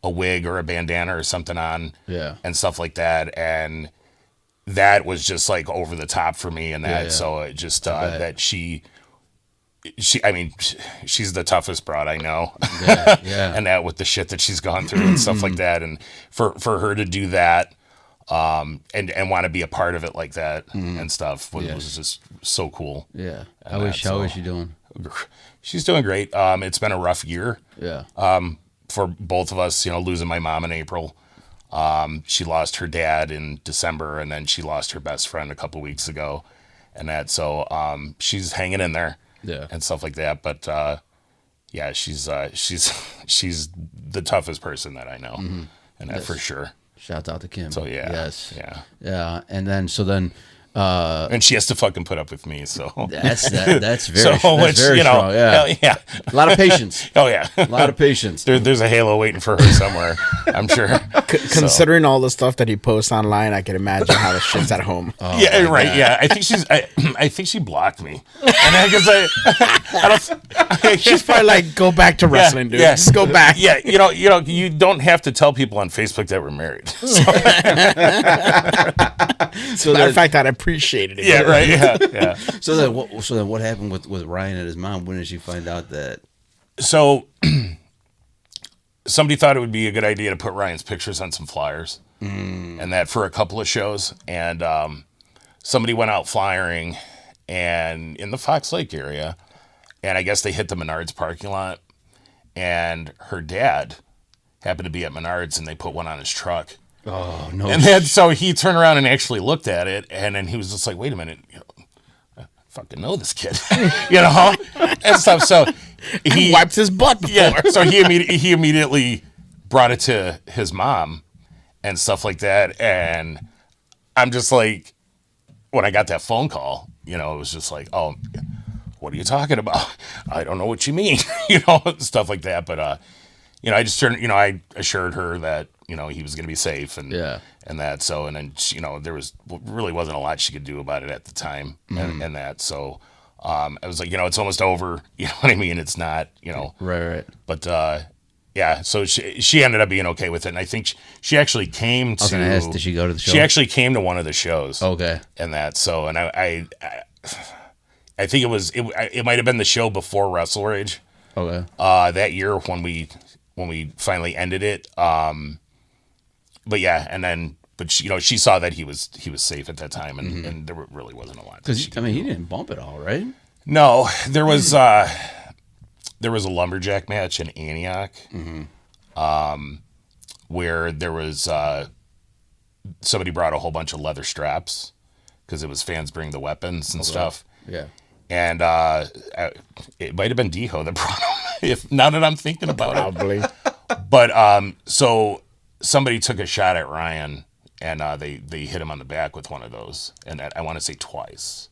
[SPEAKER 3] a wig or a bandana or something on.
[SPEAKER 1] Yeah.
[SPEAKER 3] And stuff like that, and that was just like over the top for me, and that so it just that she I mean, she's the toughest broad I know.
[SPEAKER 1] Yeah.
[SPEAKER 3] And that with the shit that she's gone through and stuff like that, and for her to do that, and want to be a part of it like that and stuff was just so cool.
[SPEAKER 1] Yeah.
[SPEAKER 3] And
[SPEAKER 1] How is she doing?
[SPEAKER 3] She's doing great. It's been a rough year.
[SPEAKER 1] Yeah.
[SPEAKER 3] For both of us, you know, losing my mom in April. She lost her dad in December, and then she lost her best friend a couple weeks ago. and that. So she's hanging in there, and stuff like that. But yeah, she's the toughest person that I know, and that for sure.
[SPEAKER 1] Shouts out to Kim.
[SPEAKER 3] So yeah,
[SPEAKER 1] yeah, and then
[SPEAKER 3] and she has to fucking put up with me. So
[SPEAKER 1] that's very
[SPEAKER 3] so
[SPEAKER 1] that's very strong.
[SPEAKER 3] Yeah,
[SPEAKER 1] a lot of patience.
[SPEAKER 3] Oh yeah,
[SPEAKER 1] a lot of patience.
[SPEAKER 3] There's a halo waiting for her somewhere, I'm sure.
[SPEAKER 2] Considering all the stuff that he posts online, I can imagine how the shit's at home.
[SPEAKER 3] Yeah, right. God. Yeah, I think she blocked me, and because I don't.
[SPEAKER 2] She's probably like, go back to wrestling, dude.
[SPEAKER 3] Yeah.
[SPEAKER 2] Just go back.
[SPEAKER 3] Yeah, you don't have to tell people on Facebook that we're married.
[SPEAKER 2] So matter of fact, I'd appreciated it.
[SPEAKER 3] Yeah, right. Yeah.
[SPEAKER 1] So then what happened with Ryan and his mom? When did she find out that?
[SPEAKER 3] So somebody thought it would be a good idea to put Ryan's pictures on some flyers, and that for a couple of shows. And somebody went out flyering, and in the Fox Lake area, and I guess they hit the Menards parking lot, and her dad happened to be at Menards, and they put one on his truck.
[SPEAKER 1] Oh no!
[SPEAKER 3] And then so he turned around and actually looked at it, and then he was just like, "Wait a minute, I fucking know this kid," and stuff. So he
[SPEAKER 2] wiped his butt before.
[SPEAKER 3] Yeah. So he immediately brought it to his mom and stuff like that. And I'm just like, when I got that phone call, it was just like, "Oh, what are you talking about? I don't know what you mean," stuff like that. But I just turned, I assured her that, he was going to be safe and that. So, and then, there really wasn't a lot she could do about it at the time and that. So, I was like, it's almost over. You know what I mean? It's not,
[SPEAKER 1] Right.
[SPEAKER 3] But, yeah, so she ended up being okay with it. And I think she actually came to.
[SPEAKER 1] I was going to ask, did she go to the show?
[SPEAKER 3] She actually came to one of the shows.
[SPEAKER 1] Okay.
[SPEAKER 3] And that. So, and I think it might have been the show before Wrestle Rage.
[SPEAKER 1] Okay.
[SPEAKER 3] That year when we finally ended it. But yeah, and then, but she saw that he was safe at that time, and there really wasn't a lot.
[SPEAKER 1] Because he didn't bump it all, right?
[SPEAKER 3] No, there was a lumberjack match in Antioch, where there was somebody brought a whole bunch of leather straps because it was fans bring the weapons and stuff.
[SPEAKER 1] Yeah.
[SPEAKER 3] And it might have been Diho that brought them, if now that I'm thinking about
[SPEAKER 2] Probably.
[SPEAKER 3] But so somebody took a shot at Ryan, and they hit him on the back with one of those, and I want to say twice.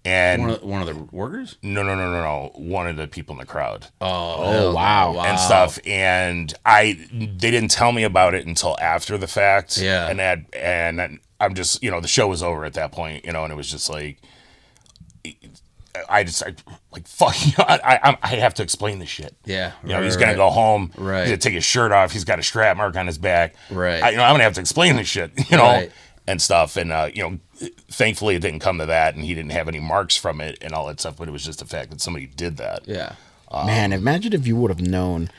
[SPEAKER 3] And
[SPEAKER 1] one of the workers?
[SPEAKER 3] No. One of the people in the crowd.
[SPEAKER 2] Oh wow.
[SPEAKER 3] And stuff. And they didn't tell me about it until after the fact.
[SPEAKER 1] Yeah.
[SPEAKER 3] And I'm just, the show was over at that point, and it was just like, I fuck, I have to explain this shit.
[SPEAKER 1] Yeah.
[SPEAKER 3] He's going to go home.
[SPEAKER 1] Right.
[SPEAKER 3] He's going to take his shirt off. He's got a strap mark on his back.
[SPEAKER 1] Right.
[SPEAKER 3] I'm going to have to explain this shit,
[SPEAKER 1] Right.
[SPEAKER 3] and stuff. And, thankfully it didn't come to that, and he didn't have any marks from it and all that stuff, but it was just the fact that somebody did that.
[SPEAKER 1] Yeah.
[SPEAKER 2] Man, imagine if you would have known.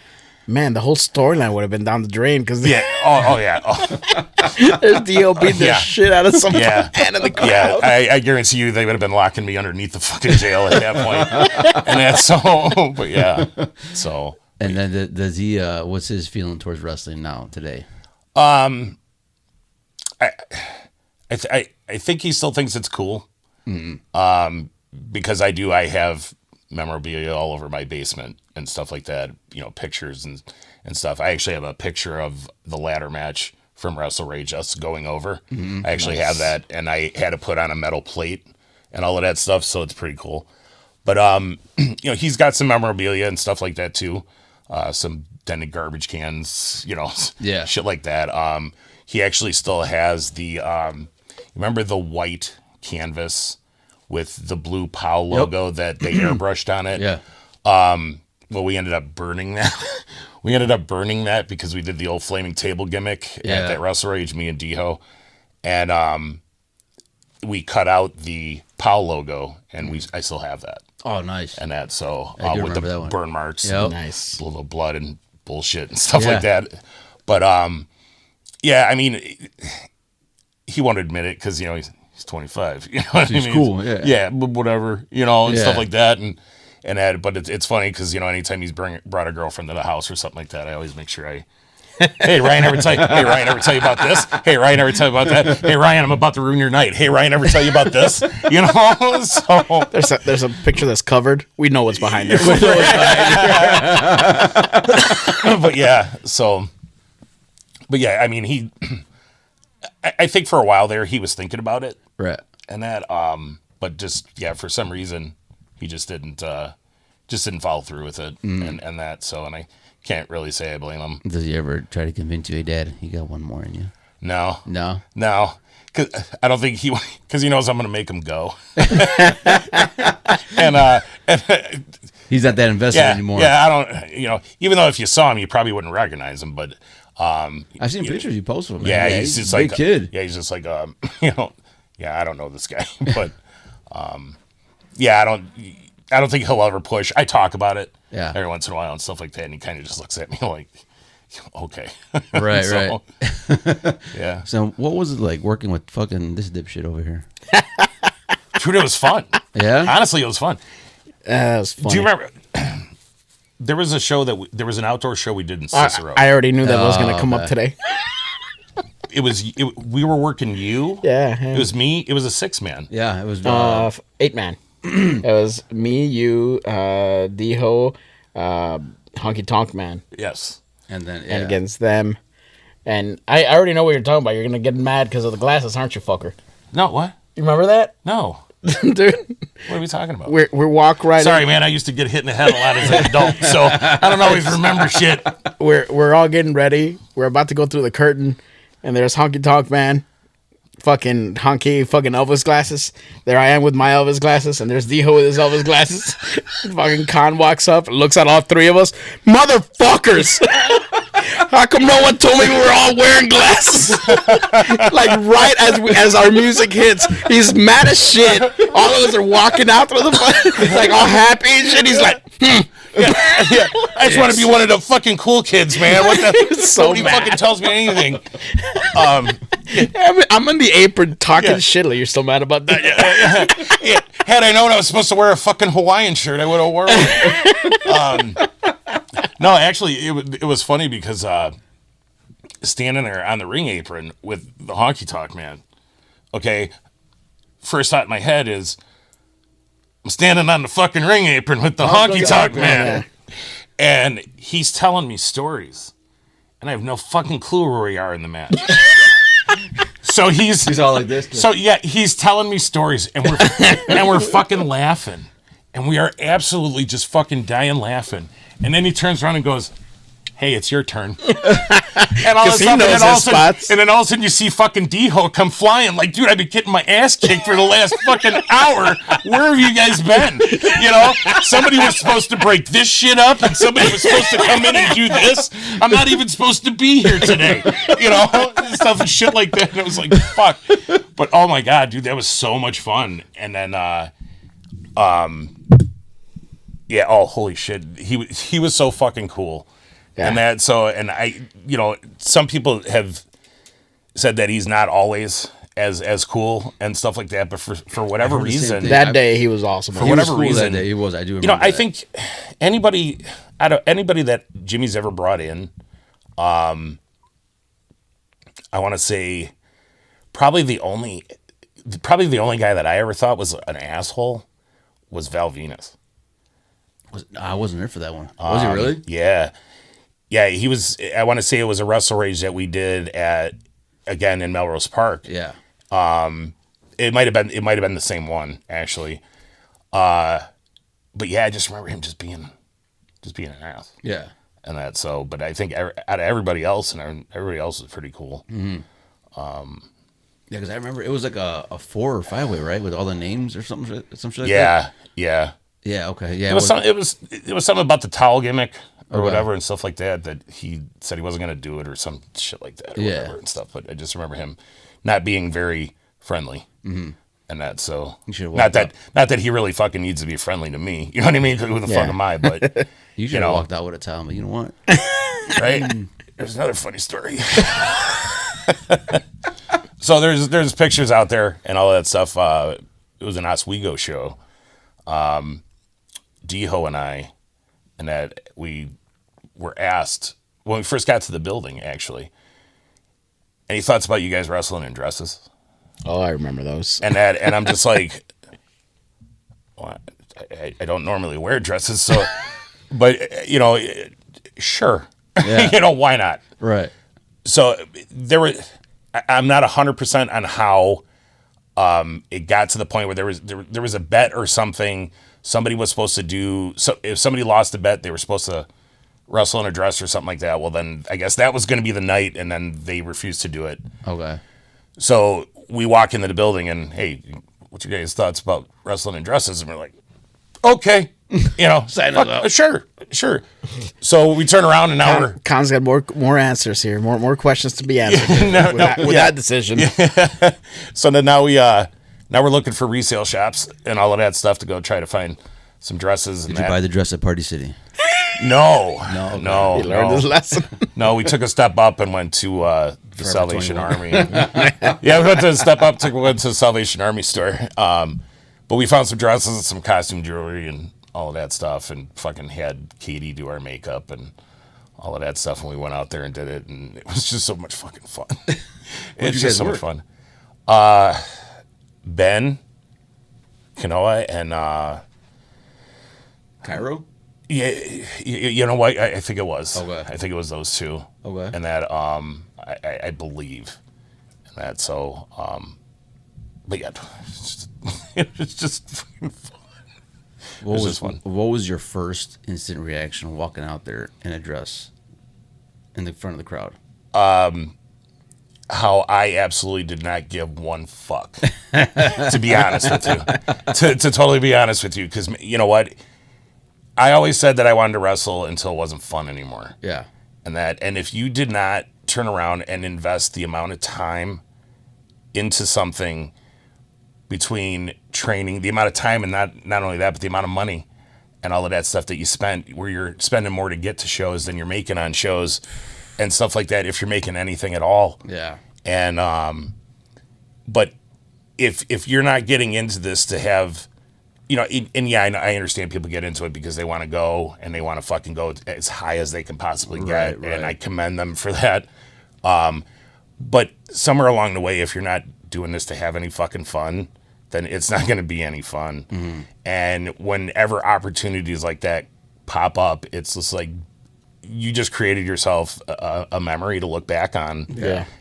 [SPEAKER 2] Man, the whole storyline would have been down the drain because
[SPEAKER 3] Yeah. Oh yeah. Oh.
[SPEAKER 2] there's D.O. beating the shit out of some
[SPEAKER 3] Yeah.
[SPEAKER 2] man in the crowd.
[SPEAKER 3] Yeah, I guarantee you they would have been locking me underneath the fucking jail at that point. And that's so, but yeah. So.
[SPEAKER 1] And then does he? What's his feeling towards wrestling now today?
[SPEAKER 3] I think he still thinks it's cool. Because I have memorabilia all over my basement and stuff like that, pictures and stuff. I actually have a picture of the ladder match from Wrestle Rage, us going over. I actually have that, and I had to put on a metal plate and all of that stuff, so it's pretty cool. But he's got some memorabilia and stuff like that too. Some dented garbage cans, shit like that. He actually still has the remember the white canvas with the blue POW logo that they airbrushed on it?
[SPEAKER 1] Yeah.
[SPEAKER 3] Well, we ended up burning that. We ended up burning that because we did the old flaming table gimmick at that Wrestle Rage, me and Diho. And we cut out the POW logo, and I still have that.
[SPEAKER 1] Oh, nice.
[SPEAKER 3] And that, so
[SPEAKER 1] I do
[SPEAKER 3] with the
[SPEAKER 1] remember that one.
[SPEAKER 3] burn marks,
[SPEAKER 1] Yep.
[SPEAKER 2] Nice.
[SPEAKER 3] a little blood and bullshit and stuff like that. But yeah, I mean, he won't admit it because he's 25. You know what I mean?
[SPEAKER 1] He's cool. Yeah.
[SPEAKER 3] Yeah, but whatever. And stuff like that. And that. But it's funny because anytime he's brought a girlfriend to the house or something like that, I always make sure I Hey, Ryan, ever tell you? Hey, Ryan, ever tell you about this? Hey, Ryan, ever tell you about that? Hey, Ryan, I'm about to ruin your night. Hey, Ryan, ever tell you about this? You know, so
[SPEAKER 2] There's a picture that's covered. We know what's behind it.
[SPEAKER 3] but yeah, I mean, I think for a while there he was thinking about it,
[SPEAKER 1] Right.
[SPEAKER 3] and that, but just for some reason he just didn't follow through with it, and that. So, and I can't really say I blame him.
[SPEAKER 1] Does he ever try to convince you, hey, Dad, you got one more in you?
[SPEAKER 3] No,
[SPEAKER 1] No.
[SPEAKER 3] because I don't think because he knows I'm going to make him go, and
[SPEAKER 1] He's not that invested anymore.
[SPEAKER 3] Yeah, I don't. Even though if you saw him, you probably wouldn't recognize him, but.
[SPEAKER 1] I've seen pictures you post of him.
[SPEAKER 3] Yeah,
[SPEAKER 1] man.
[SPEAKER 3] he's just
[SPEAKER 1] big
[SPEAKER 3] like
[SPEAKER 1] kid.
[SPEAKER 3] Yeah, he's just like I don't know this guy, but I don't think he'll ever push. I talk about it every once in a while and stuff like that, and he kind of just looks at me like, okay,
[SPEAKER 1] Right,
[SPEAKER 3] so,
[SPEAKER 1] right.
[SPEAKER 3] Yeah.
[SPEAKER 1] So, what was it like working with fucking this dipshit over here?
[SPEAKER 3] Dude, it was fun.
[SPEAKER 1] Yeah,
[SPEAKER 3] Honestly, it was fun.
[SPEAKER 2] That was funny.
[SPEAKER 3] Do you remember? There was a show there was an outdoor show we did in Cicero.
[SPEAKER 2] I already knew that was going to come up today.
[SPEAKER 3] We were working you.
[SPEAKER 2] Yeah.
[SPEAKER 3] It was me. It was a 6-man.
[SPEAKER 1] yeah. It was
[SPEAKER 2] 8-man. It was me, you, Diho, Honky Tonk Man,
[SPEAKER 1] and
[SPEAKER 3] Yes.
[SPEAKER 1] then
[SPEAKER 2] and against them. And I already know what you're talking about. You're going to get mad because of the glasses, aren't you, fucker?
[SPEAKER 3] No, what?
[SPEAKER 2] You remember that?
[SPEAKER 3] No.
[SPEAKER 2] Dude,
[SPEAKER 3] What are we talking about?
[SPEAKER 2] we're walk right
[SPEAKER 3] Sorry, man. I used to get hit in the head a lot as an adult, so I don't always remember shit.
[SPEAKER 2] we're all getting ready. We're about to go through the curtain, and there's Honky Tonk Man, fucking Elvis glasses. There I am with my Elvis glasses, and there's Diho with his Elvis glasses. Fucking Khan walks up, looks at all three of us, motherfuckers. How come no one told me we were all wearing glasses? Like right as our music hits, he's mad as shit. All of us are walking out through the like all happy and shit. He's like,
[SPEAKER 3] Yeah. I just want to be one of the fucking cool kids, man. What the?
[SPEAKER 2] so
[SPEAKER 3] Nobody
[SPEAKER 2] mad.
[SPEAKER 3] fucking tells me anything.
[SPEAKER 2] I'm in the apron talking shit. Like, you're still mad about that?
[SPEAKER 3] Yeah. Had I known I was supposed to wear a fucking Hawaiian shirt, I would have worn it. No, actually, it was funny because standing there on the ring apron with the Honky Tonk Man. Okay, first thought in my head is I'm standing on the fucking ring apron with the Honky Tonk Man, and he's telling me stories, and I have no fucking clue where we are in the match. So he's
[SPEAKER 1] all like this.
[SPEAKER 3] So yeah, he's telling me stories, and we're fucking laughing, and we are absolutely just fucking dying laughing. And then he turns around and goes, "Hey, it's your turn." And all of a
[SPEAKER 2] he
[SPEAKER 3] sudden,
[SPEAKER 2] knows his spots.
[SPEAKER 3] and then all of a sudden, you see fucking D-Ho come flying. Like, dude, I've been getting my ass kicked for the last fucking hour. Where have you guys been? You know, somebody was supposed to break this shit up, and somebody was supposed to come in and do this. I'm not even supposed to be here today. You know, stuff and shit like that. And it was like, fuck. But oh my god, dude, that was so much fun. And then, yeah, oh holy shit, he was so fucking cool. Yeah. And I, some people have said that he's not always as cool and stuff like that, but for whatever reason,
[SPEAKER 2] that day he was awesome.
[SPEAKER 3] For whatever reason,
[SPEAKER 1] that day he was. I do remember.
[SPEAKER 3] I think anybody that Jimmy's ever brought in, I want to say probably the only guy that I ever thought was an asshole was Val Venus.
[SPEAKER 1] I wasn't there for that one. Was he really?
[SPEAKER 3] Yeah, he was. I want to say it was a wrestle rage that we did again in Melrose Park.
[SPEAKER 1] Yeah.
[SPEAKER 3] It might have been the same one actually. But yeah, I just remember him just being an ass.
[SPEAKER 1] Yeah.
[SPEAKER 3] And that so, but I think out of everybody else everybody else is pretty cool.
[SPEAKER 1] Mm-hmm. Yeah, because I remember it was like a 4 or 5 way, right, with all the names or some shit like that.
[SPEAKER 3] Yeah.
[SPEAKER 1] Yeah. Okay. Yeah.
[SPEAKER 3] It was something about the towel gimmick or
[SPEAKER 1] Okay.
[SPEAKER 3] whatever and stuff like that he said he wasn't going to do it or some shit like that or whatever and stuff. But I just remember him not being very friendly. Mm-hmm. And that so not that he really fucking needs to be friendly to me. You know what I mean? Who the fuck am I? But
[SPEAKER 1] you should have walked out with a towel, but you know what?
[SPEAKER 3] Right? There's another funny story. So there's pictures out there and all that stuff. It was an Oswego show. D-Ho and I, and that we were asked when we first got to the building, actually. Any thoughts about you guys wrestling in dresses?
[SPEAKER 2] Oh, I remember those.
[SPEAKER 3] And I'm just like, well, I don't normally wear dresses, so, but sure,
[SPEAKER 1] Yeah.
[SPEAKER 3] Why not?
[SPEAKER 1] Right.
[SPEAKER 3] So I'm not 100% on how it got to the point where there was a bet or something. Somebody was supposed to do, so if somebody lost a bet, they were supposed to wrestle in a dress or something like that. Well, then I guess that was going to be the night, and then they refused to do it.
[SPEAKER 1] Okay.
[SPEAKER 3] So we walk into the building and, hey, what's your guys' thoughts about wrestling in dresses? And we're like, okay,
[SPEAKER 1] Sign us up.
[SPEAKER 3] Sure. So we turn around and now we're
[SPEAKER 2] Khan's got more answers here, more questions to be answered with that decision.
[SPEAKER 3] So then now we're looking for resale shops and all of that stuff to go try to find some dresses.
[SPEAKER 1] Did you buy the dress at Party City?
[SPEAKER 3] No.
[SPEAKER 2] He learned his lesson.
[SPEAKER 3] No, we took a step up and went to the Salvation Army. Yeah, we went to the Salvation Army store. But we found some dresses and some costume jewelry and all of that stuff, and fucking had Katie do our makeup and all of that stuff, and we went out there and did it, and it was just so much fucking fun. It's just so much fun. Ben, Kanoa, and
[SPEAKER 1] Cairo?
[SPEAKER 3] yeah, you know what? I think it was.
[SPEAKER 1] Okay.
[SPEAKER 3] I think it was those two.
[SPEAKER 1] Okay.
[SPEAKER 3] And that I believe in that. So but yeah, it was just fucking fun.
[SPEAKER 1] What was your first instant reaction walking out there in a dress in the front of the crowd?
[SPEAKER 3] How I absolutely did not give one fuck, to be honest with you. To totally be honest with you, because you know what? I always said that I wanted to wrestle until it wasn't fun anymore.
[SPEAKER 1] Yeah.
[SPEAKER 3] And if you did not turn around and invest the amount of time into something between training, the amount of time, and not only that, but the amount of money and all of that stuff that you spent, where you're spending more to get to shows than you're making on shows and stuff like that, if you're making anything at all.
[SPEAKER 1] Yeah.
[SPEAKER 3] And but if you're not getting into this to have, I understand people get into it because they want to go and they want to fucking go as high as they can possibly get,
[SPEAKER 1] Right.
[SPEAKER 3] and I commend them for that. But somewhere along the way, if you're not doing this to have any fucking fun, then it's not going to be any fun. Mm-hmm. And whenever opportunities like that pop up, it's just like you just created yourself a memory to look back on,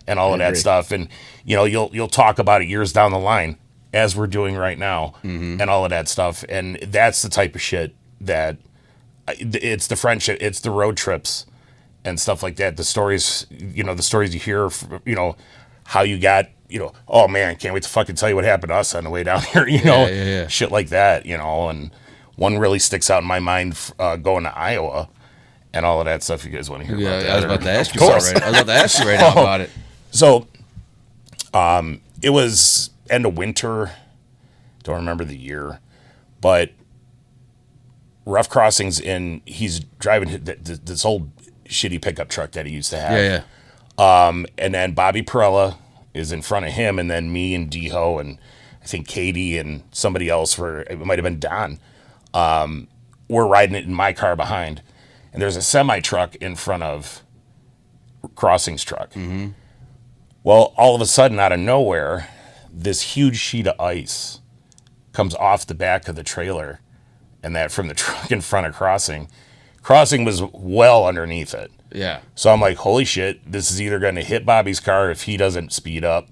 [SPEAKER 3] and all of that stuff. And you'll talk about it years down the line, as we're doing right now, and all of that stuff. And that's the type of shit that it's the friendship, it's the road trips and stuff like that. The stories, the stories you hear, how you got, oh man, can't wait to fucking tell you what happened to us on the way down here, shit like that, and one really sticks out in my mind, going to Iowa and all of that stuff. You guys want to hear about that?
[SPEAKER 1] I was about to ask you right now about it.
[SPEAKER 3] So, it was end of winter, don't remember the year, but Rough Crossings he's driving this old shitty pickup truck that he used to have. And then Bobby Perella is in front of him, and then me and D-Ho and I think Katie and somebody else, it might have been Don, we're riding it in my car behind, and there's a semi-truck in front of Crossings' truck. Mm-hmm. Well, all of a sudden, out of nowhere, this huge sheet of ice comes off the back of the trailer, and that from the truck in front of Crossing. Crossing was well underneath it.
[SPEAKER 1] Yeah.
[SPEAKER 3] So I'm like, holy shit, this is either going to hit Bobby's car if he doesn't speed up,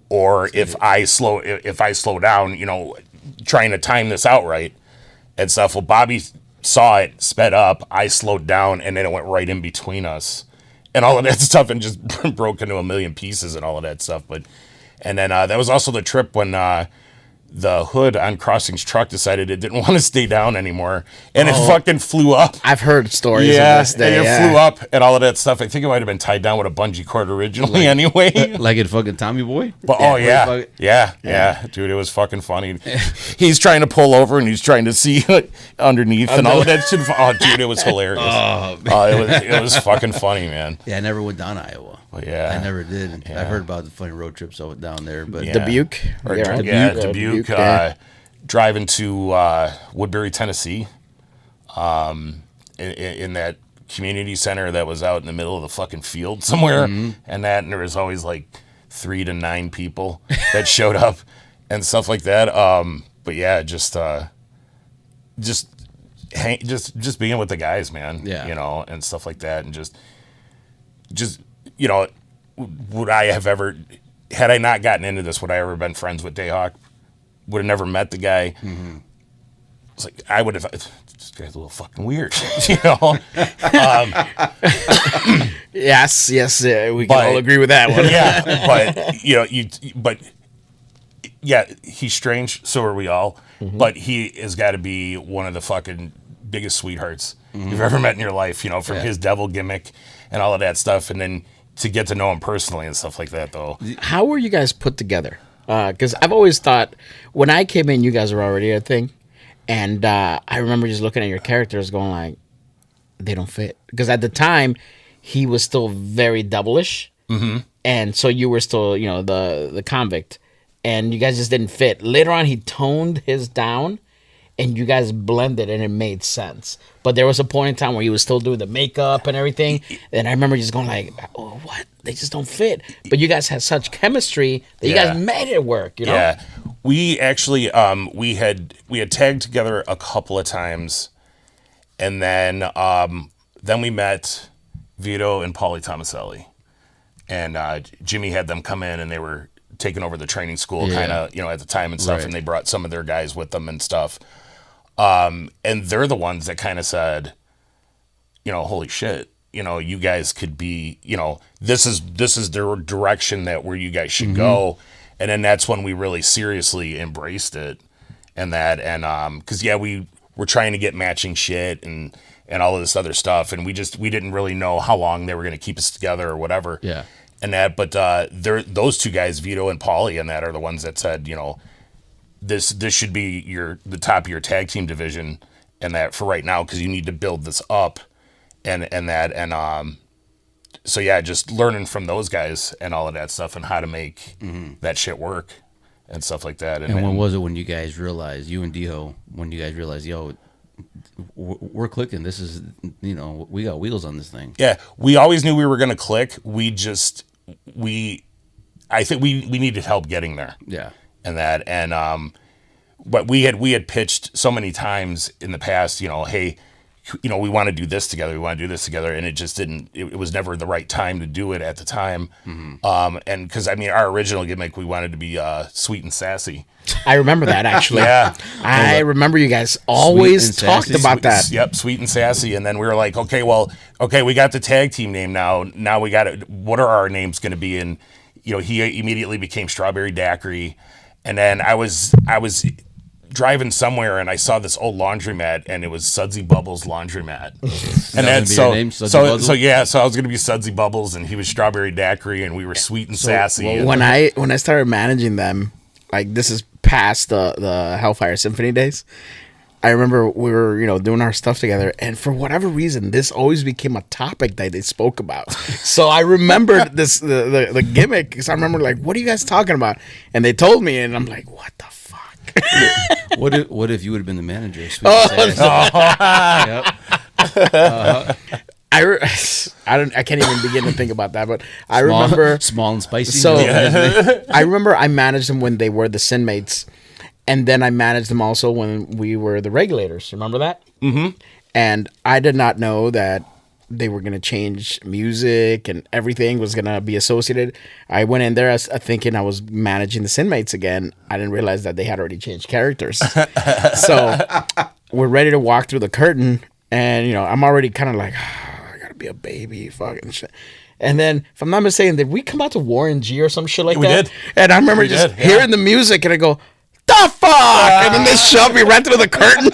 [SPEAKER 3] or if I slow down, trying to time this out right and stuff. Well, Bobby saw it, sped up, I slowed down, and then it went right in between us and all of that stuff, and just broke into a million pieces and all of that stuff. And then that was also the trip when the hood on Crossing's truck decided it didn't want to stay down anymore, and it fucking flew up.
[SPEAKER 2] I've heard stories of this day.
[SPEAKER 3] And it flew up and all of that stuff. I think it might have been tied down with a bungee cord originally anyway.
[SPEAKER 1] Like in fucking Tommy Boy?
[SPEAKER 3] But yeah, dude, it was fucking funny. He's trying to pull over and he's trying to see underneath and all of that shit. Oh, dude, it was hilarious. It was fucking funny, man.
[SPEAKER 1] Yeah, I never went down Iowa.
[SPEAKER 3] Well, yeah,
[SPEAKER 1] I never did. Yeah. I heard about the funny road trips down there, but
[SPEAKER 2] Dubuque,
[SPEAKER 3] Dubuque. Driving to Woodbury, Tennessee, in that community center that was out in the middle of the fucking field somewhere, and there was always like 3 to 9 people that showed up and stuff like that. But yeah, just being with the guys, man.
[SPEAKER 1] Yeah.
[SPEAKER 3] You know, and stuff like that, and just you know, would I have ever, had I not gotten into this, would I ever been friends with Dayhawk? Would have never met the guy. It's like I would have. This guy's a little fucking weird, you know.
[SPEAKER 2] Yes, we can all agree with that one.
[SPEAKER 3] Yeah, but you know, yeah, he's strange. So are we all. But he has got to be one of the fucking biggest sweethearts you've ever met in your life. You know, from his devil gimmick and all of that stuff, and then to get to know him personally and stuff like that, though.
[SPEAKER 2] How were you guys put together? Because I've always thought when I came in, you guys were already a thing. And I remember just looking at your characters going like, they don't fit. Because at the time, he was still very devilish. And so you were still, you know, the convict. And you guys just didn't fit. Later on, he toned his down. And you guys blended and it made sense. But there was a point in time where he was still doing the makeup and everything. And I remember just going like, oh, what? They just don't fit. But you guys had such chemistry that you guys made it work, you know?
[SPEAKER 3] Yeah. We actually, we had tagged together a couple of times. And then we met Vito and Paulie Tomaselli. And Jimmy had them come in and they were taking over the training school kind of, you know, at the time and stuff. Right. And they brought some of their guys with them and stuff. And they're the ones that kind of said, you know, holy shit, you know, you guys could be, you know, this is the direction that where you guys should go. And then that's when we really seriously embraced it and that. And, cause we were trying to get matching shit and all of this other stuff. And we didn't really know how long they were going to keep us together or whatever.
[SPEAKER 1] Yeah.
[SPEAKER 3] And that, but, those two guys, Vito and Paulie, and that are the ones that said, you know, this should be the top of your tag team division, and that for right now, because you need to build this up, and that, and so yeah, just learning from those guys and all of that stuff and how to make that shit work and stuff like that.
[SPEAKER 1] And when was it when you guys realized, you and Diho, when you guys realized, yo, we're clicking? This is, you know, we got wheels on this thing.
[SPEAKER 3] Yeah, we always knew we were gonna click. I think we needed help getting there. Yeah. And that, and but we had pitched so many times in the past, you know, hey, you know, we want to do this together, and it just didn't. It was never the right time to do it at the time. And because I mean, our original gimmick, we wanted to be sweet and sassy.
[SPEAKER 2] I remember that actually.
[SPEAKER 3] Yeah,
[SPEAKER 2] I remember you guys always talked about that.
[SPEAKER 3] Yep, sweet and sassy. And then we were like, okay, we got the tag team name now. Now we got it. What are our names going to be? And you know, he immediately became Strawberry Daiquiri. And then I was driving somewhere and I saw this old laundromat and it was Sudsy Bubbles Laundromat. And then so I was gonna be Sudsy Bubbles and he was Strawberry Daiquiri and we were sweet and sassy.
[SPEAKER 2] Well, when I started managing them, like this is past the Hellfire Symphony days. I remember we were, you know, doing our stuff together, and for whatever reason, this always became a topic that they spoke about. So I remembered this the gimmick, because I remember like, what are you guys talking about? And they told me, and I'm like, what the fuck?
[SPEAKER 1] What if you would have been the manager? Yep.
[SPEAKER 2] I can't even begin to think about that, but I remember
[SPEAKER 1] small and spicy.
[SPEAKER 2] So I remember I managed them when they were the Sin Mates. And then I managed them also when we were the Regulators. Remember that? Mm-hmm. And I did not know that they were going to change music and everything was going to be associated. I went in there thinking I was managing the Sin Mates again. I didn't realize that they had already changed characters. So we're ready to walk through the curtain. And, you know, I'm already kind of like, I got to be a baby, fucking shit. And then, if I'm not mistaken, did we come out to Warren G or some shit like that?
[SPEAKER 3] We did.
[SPEAKER 2] And I remember hearing the music and I go, the fuck? And then they shoved me right through the curtain.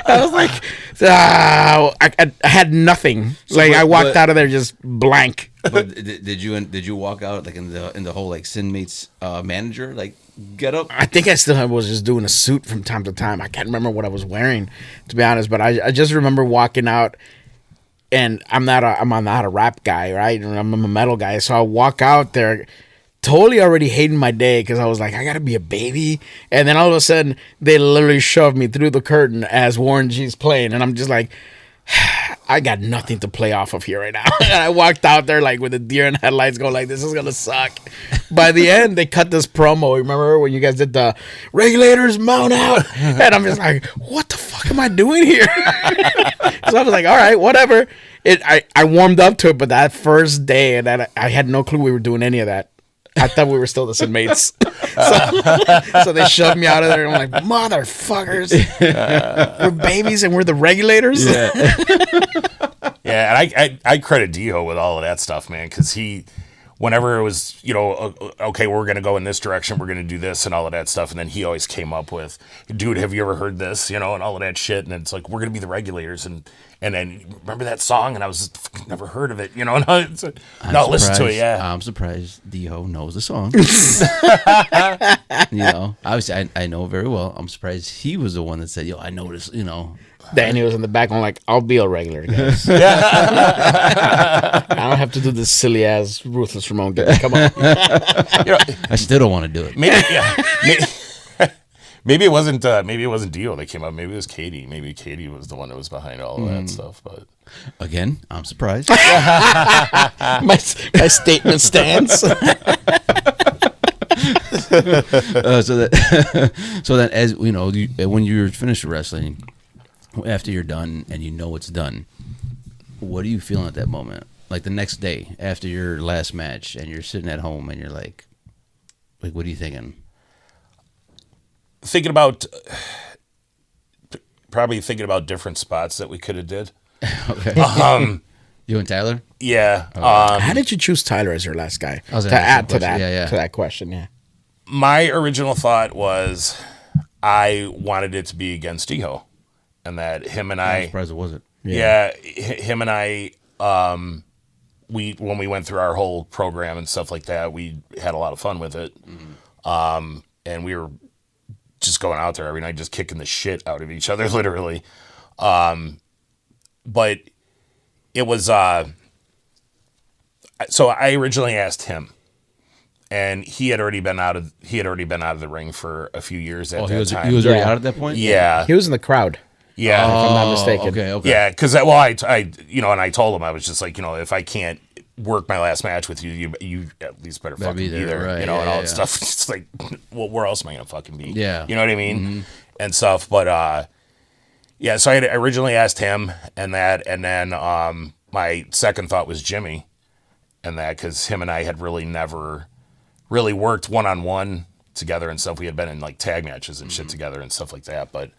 [SPEAKER 2] I was like, I had nothing. So I walked out of there just blank.
[SPEAKER 1] But did you walk out like in the whole like Sin Mates manager like get up?
[SPEAKER 2] I think I still was just doing a suit from time to time. I can't remember what I was wearing, to be honest. But I just remember walking out, and I'm not a rap guy, right? I'm a metal guy, so I walk out there. Totally already hating my day because I was like, I gotta be a baby, and then all of a sudden they literally shoved me through the curtain as Warren G's playing, and I'm just like, I got nothing to play off of here right now. And I walked out there like with a deer in headlights going like, this is going to suck. By the end, they cut this promo. Remember when you guys did the regulators mount out? And I'm just like, what the fuck am I doing here? So I was like, all right, whatever. I warmed up to it, but that first day, and I had no clue we were doing any of that. I thought we were still the inmates. So they shoved me out of there, and I'm like, motherfuckers. We're babies and we're the regulators?
[SPEAKER 1] Yeah.
[SPEAKER 3] Yeah, and I credit Dio with all of that stuff, man, because whenever it was, okay, we're going to go in this direction, we're going to do this and all of that stuff, and then he always came up with, dude, have you ever heard this, and all of that shit, and it's like, we're going to be the regulators, and then, remember that song? And I was never heard of it, and it's like, no, listen to it, yeah.
[SPEAKER 1] I'm surprised Dio knows the song. Obviously, I know very well. I'm surprised he was the one that said, yo, I know this,
[SPEAKER 2] Danny was in the back. I'm like, I'll be a regular, guys. I don't have to do this silly ass Ruthless Ramon gimmick. Come on.
[SPEAKER 1] I still don't want to do it.
[SPEAKER 3] Maybe it wasn't Dio that came up. Maybe it was Katie. Maybe Katie was the one that was behind all of that stuff. But
[SPEAKER 1] again, I'm surprised.
[SPEAKER 2] my statement stands.
[SPEAKER 1] So then, as when you're finished wrestling, after you're done and it's done, what are you feeling at that moment? Like the next day after your last match, and you're sitting at home and you're like, what are you thinking?
[SPEAKER 3] Probably thinking about different spots that we could have did.
[SPEAKER 1] Okay. You and Tyler?
[SPEAKER 3] Yeah.
[SPEAKER 2] How did you choose Tyler as your last guy? To add to that question, yeah.
[SPEAKER 3] My original thought was I wanted it to be against Dio. And that him and
[SPEAKER 1] I'm surprised it wasn't.
[SPEAKER 3] Yeah, him and I, when we went through our whole program and stuff like that, we had a lot of fun with it. Mm-hmm. And we were just going out there every night, just kicking the shit out of each other, literally. But it was, so I originally asked him, and he had already been out of the ring for a few years at that time.
[SPEAKER 1] He was already out at that point?
[SPEAKER 2] Yeah. He was in the crowd.
[SPEAKER 3] Yeah,
[SPEAKER 2] if I'm not mistaken.
[SPEAKER 1] Okay.
[SPEAKER 3] Yeah, because and I told him, I was just like, if I can't work my last match with you, you at least better fucking be there,
[SPEAKER 1] right,
[SPEAKER 3] and all that stuff. It's like, well, where else am I gonna fucking be?
[SPEAKER 1] Yeah,
[SPEAKER 3] you know what I mean, and stuff. But so I originally asked him, and then my second thought was Jimmy, and that because him and I had really never really worked one-on-one together and stuff. We had been in like tag matches and shit together and stuff like that, but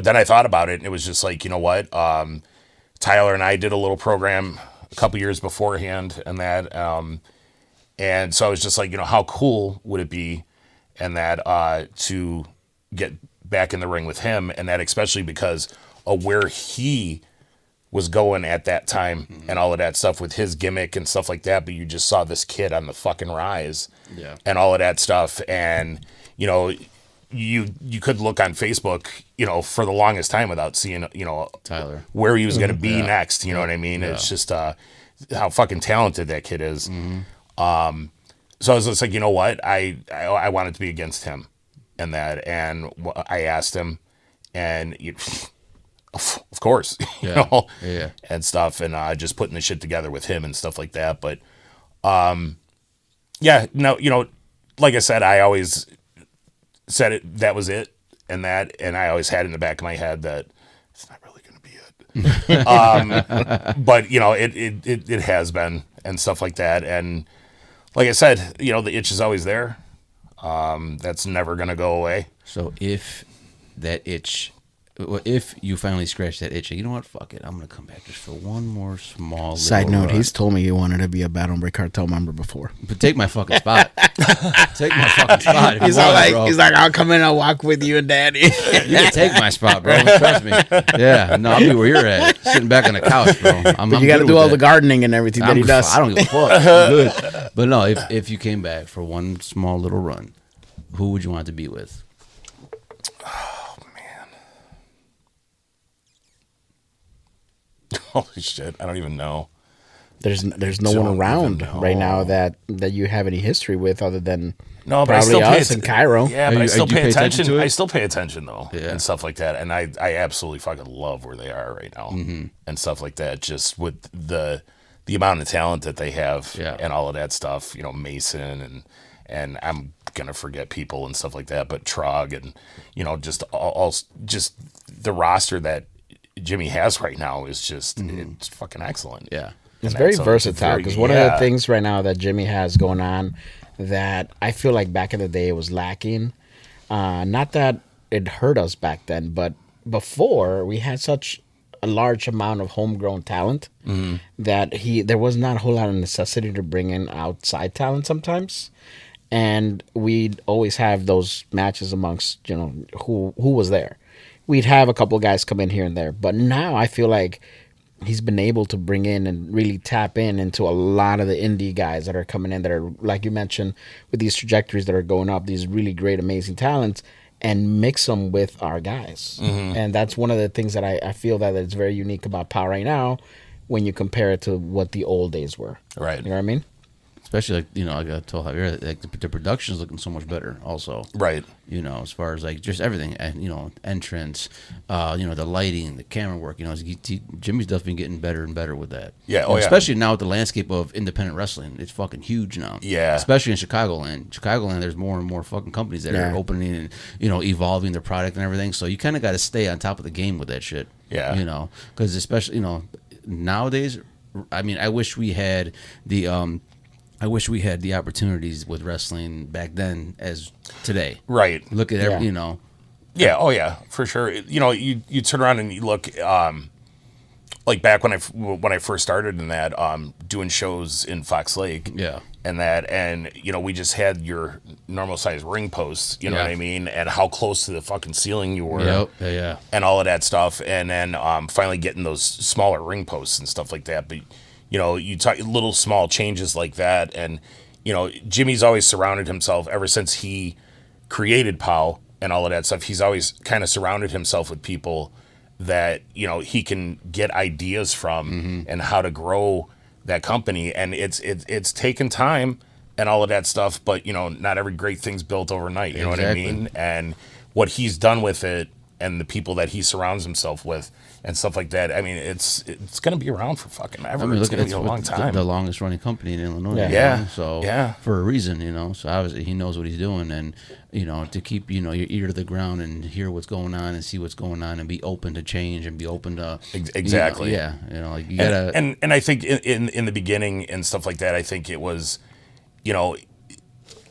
[SPEAKER 3] then I thought about it, and it was just like, you know what? Tyler and I did a little program a couple years beforehand, and that, and so I was just like, how cool would it be, and that to get back in the ring with him, and that especially because of where he was going at that time and all of that stuff with his gimmick and stuff like that. But you just saw this kid on the fucking rise, and all of that stuff, and you could look on Facebook, for the longest time without seeing,
[SPEAKER 1] Tyler,
[SPEAKER 3] where he was going to be next. You know what I mean? Yeah. It's just how fucking talented that kid is. So I was just like, you know what? I wanted to be against him, and I asked him, and of course, and stuff, and just putting the shit together with him and stuff like that. But like I said, I always said it, that was it, and I always had in the back of my head that it's not really going to be it. But it has been and stuff like that, and like I said, the itch is always there. That's never going to go away.
[SPEAKER 1] So if you finally scratch that itch, you know what? Fuck it. I'm going to come back just for one more small
[SPEAKER 2] Side note,
[SPEAKER 1] run.
[SPEAKER 2] he's told me he wanted to be a Battle Break Cartel member before.
[SPEAKER 1] But take my fucking spot. Take my fucking spot. If
[SPEAKER 2] He's
[SPEAKER 1] you want,
[SPEAKER 2] like,
[SPEAKER 1] bro.
[SPEAKER 2] I'll come in and walk with you and Daddy.
[SPEAKER 1] You can take my spot, bro. Trust me. Yeah, no, I'll be where you're at, sitting back on the couch, bro.
[SPEAKER 2] But you got to do all the gardening and everything that he does.
[SPEAKER 1] I don't give a fuck. I'm good. But no, if you came back for one small little run, who would you want to be with?
[SPEAKER 3] Holy shit, I don't even know.
[SPEAKER 2] there's no one around right now that you have any history with other than probably us and Cairo.
[SPEAKER 3] Yeah, but I still pay attention.
[SPEAKER 1] to it?
[SPEAKER 3] I still pay attention though,
[SPEAKER 1] Yeah.
[SPEAKER 3] and stuff like that. And I absolutely fucking love where they are right now, and stuff like that. Just with the amount of talent that they have, and all of that stuff. You know, Mason and I'm gonna forget people and stuff like that, but Trog and just all just the roster that Jimmy has right now is just it's fucking excellent.
[SPEAKER 1] Yeah.
[SPEAKER 2] It's very versatile because one of the things right now that Jimmy has going on that I feel like back in the day it was lacking. Not that it hurt us back then, but before we had such a large amount of homegrown talent that there was not a whole lot of necessity to bring in outside talent sometimes. And we'd always have those matches amongst, who was there. We'd have a couple of guys come in here and there. But now I feel like he's been able to bring in and really tap into a lot of the indie guys that are coming in that are, like you mentioned, with these trajectories that are going up, these really great, amazing talents, and mix them with our guys. And that's one of the things that I feel that it's very unique about POW right now when you compare it to what the old days were.
[SPEAKER 3] Right.
[SPEAKER 2] You know what I mean?
[SPEAKER 1] Especially like I told Javier, like the production's looking so much better. Also,
[SPEAKER 3] Right.
[SPEAKER 1] As far as like just everything, and entrance, the lighting, the camera work. Jimmy's definitely getting better and better with that.
[SPEAKER 3] Yeah.
[SPEAKER 1] Especially now with the landscape of independent wrestling, it's fucking huge now.
[SPEAKER 3] Yeah.
[SPEAKER 1] Especially in Chicagoland, there's more and more fucking companies that are opening and evolving their product and everything. So you kind of got to stay on top of the game with that shit.
[SPEAKER 3] Yeah.
[SPEAKER 1] Because especially nowadays, I mean, I wish we had the opportunities with wrestling back then as today.
[SPEAKER 3] Right.
[SPEAKER 1] Look at every,
[SPEAKER 3] Yeah. Oh yeah, for sure. You turn around and you look, like back when I first started in that, doing shows in Fox Lake.
[SPEAKER 1] Yeah.
[SPEAKER 3] And we just had your normal size ring posts, you know what I mean, and how close to the fucking ceiling you were.
[SPEAKER 1] Yep. Yeah.
[SPEAKER 3] And all of that stuff, and then finally getting those smaller ring posts and stuff like that, but. You talk little small changes like that, and Jimmy's always surrounded himself ever since he created POW and all of that stuff. He's always kind of surrounded himself with people that he can get ideas from and how to grow that company. And it's taken time and all of that stuff, but not every great thing's built overnight. You know what I mean? And what he's done with it and the people that he surrounds himself with. And stuff like that. I mean, it's going to be around for fucking ever. I mean, it's going to be a long time.
[SPEAKER 1] The longest running company in Illinois.
[SPEAKER 3] Yeah.
[SPEAKER 1] So for a reason, So obviously he knows what he's doing, and to keep your ear to the ground and hear what's going on and see what's going on and be open to change and be open to
[SPEAKER 3] exactly.
[SPEAKER 1] Like you gotta.
[SPEAKER 3] And I think in the beginning and stuff like that, I think it was,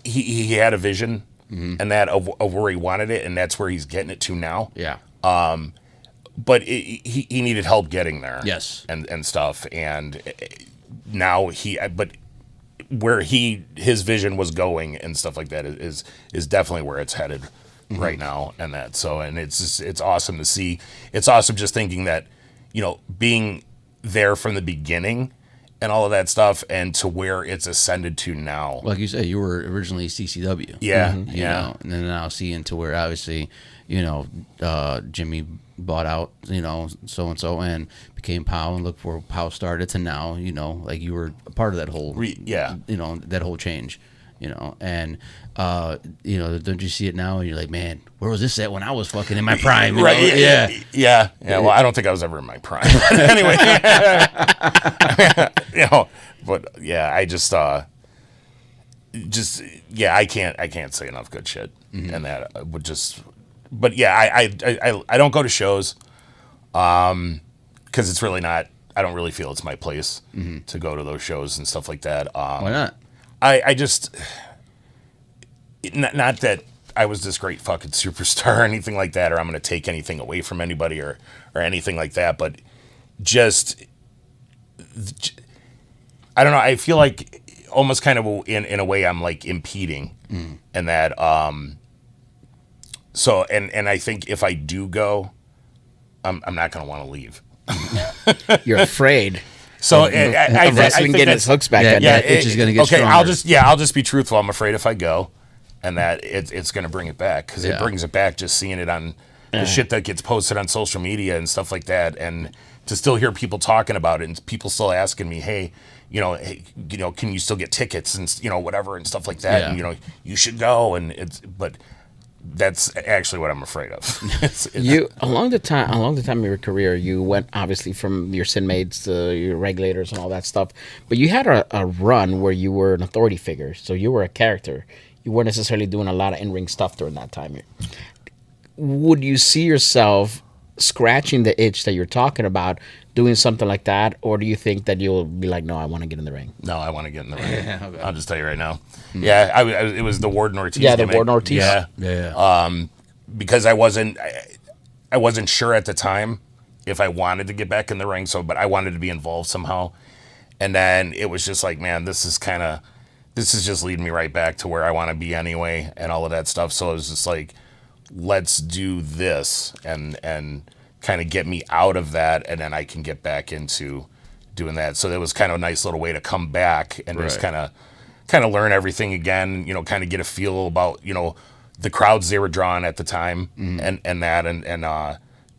[SPEAKER 3] he had a vision and that of where he wanted it, and that's where he's getting it to now.
[SPEAKER 1] Yeah.
[SPEAKER 3] But he needed help getting there.
[SPEAKER 1] Yes.
[SPEAKER 3] And stuff. And now but where his vision was going and stuff like that is definitely where it's headed right now. And that, so, and it's awesome to see. It's awesome just thinking that, being there from the beginning and all of that stuff, and to where it's ascended to now.
[SPEAKER 1] Like you said, you were originally CCW.
[SPEAKER 3] Yeah.
[SPEAKER 1] And then now seeing to where obviously, Jimmy bought out, so and so, and became POW, and look for POW started to now, like you were a part of that whole, that whole change, and don't you see it now and you're like, man, where was this at when I was fucking in my prime?
[SPEAKER 3] Right? Yeah. Well, I don't think I was ever in my prime. But anyway, but yeah, I I can't say enough good shit, and that would just. But yeah, I don't go to shows, because it's really not. I don't really feel it's my place to go to those shows and stuff like that.
[SPEAKER 1] Why not?
[SPEAKER 3] I just not that I was this great fucking superstar or anything like that, or I'm going to take anything away from anybody or anything like that. But just I don't know. I feel like almost kind of in a way I'm like impeding, and that. So, and I think if I do go, I'm not going to want to leave.
[SPEAKER 2] You're afraid.
[SPEAKER 3] So
[SPEAKER 2] I think getting his hooks back.
[SPEAKER 1] It's just going to get
[SPEAKER 3] okay.
[SPEAKER 1] stronger.
[SPEAKER 3] I'll just be truthful. I'm afraid if I go, and that it's going to bring it back, because it brings it back just seeing it on the shit that gets posted on social media and stuff like that, and to still hear people talking about it and people still asking me, hey, can you still get tickets and whatever and stuff like that, and you should go, but that's actually what I'm afraid of.
[SPEAKER 2] You along the time of your career, you went obviously from your sin mates to your regulators and all that stuff, but you had a run where you were an authority figure, so you were a character. You weren't necessarily doing a lot of in-ring stuff during that time. Would you see yourself scratching the itch that you're talking about, doing something like that, or do you think that you'll be like, no, I want to get in the ring?
[SPEAKER 3] No, I want to get in the ring. Okay. I'll just tell you right now. Yeah, it was the Warden Ortiz.
[SPEAKER 2] Yeah, the Warden Ortiz.
[SPEAKER 3] Yeah. Because I wasn't sure at the time if I wanted to get back in the ring. But I wanted to be involved somehow, and then it was just like, man, this is just leading me right back to where I want to be anyway, and all of that stuff. So it was just like, let's do this and kind of get me out of that, and then I can get back into doing that. So that was kind of a nice little way to come back and just kind of learn everything again, kind of get a feel about, the crowds they were drawing at the time, and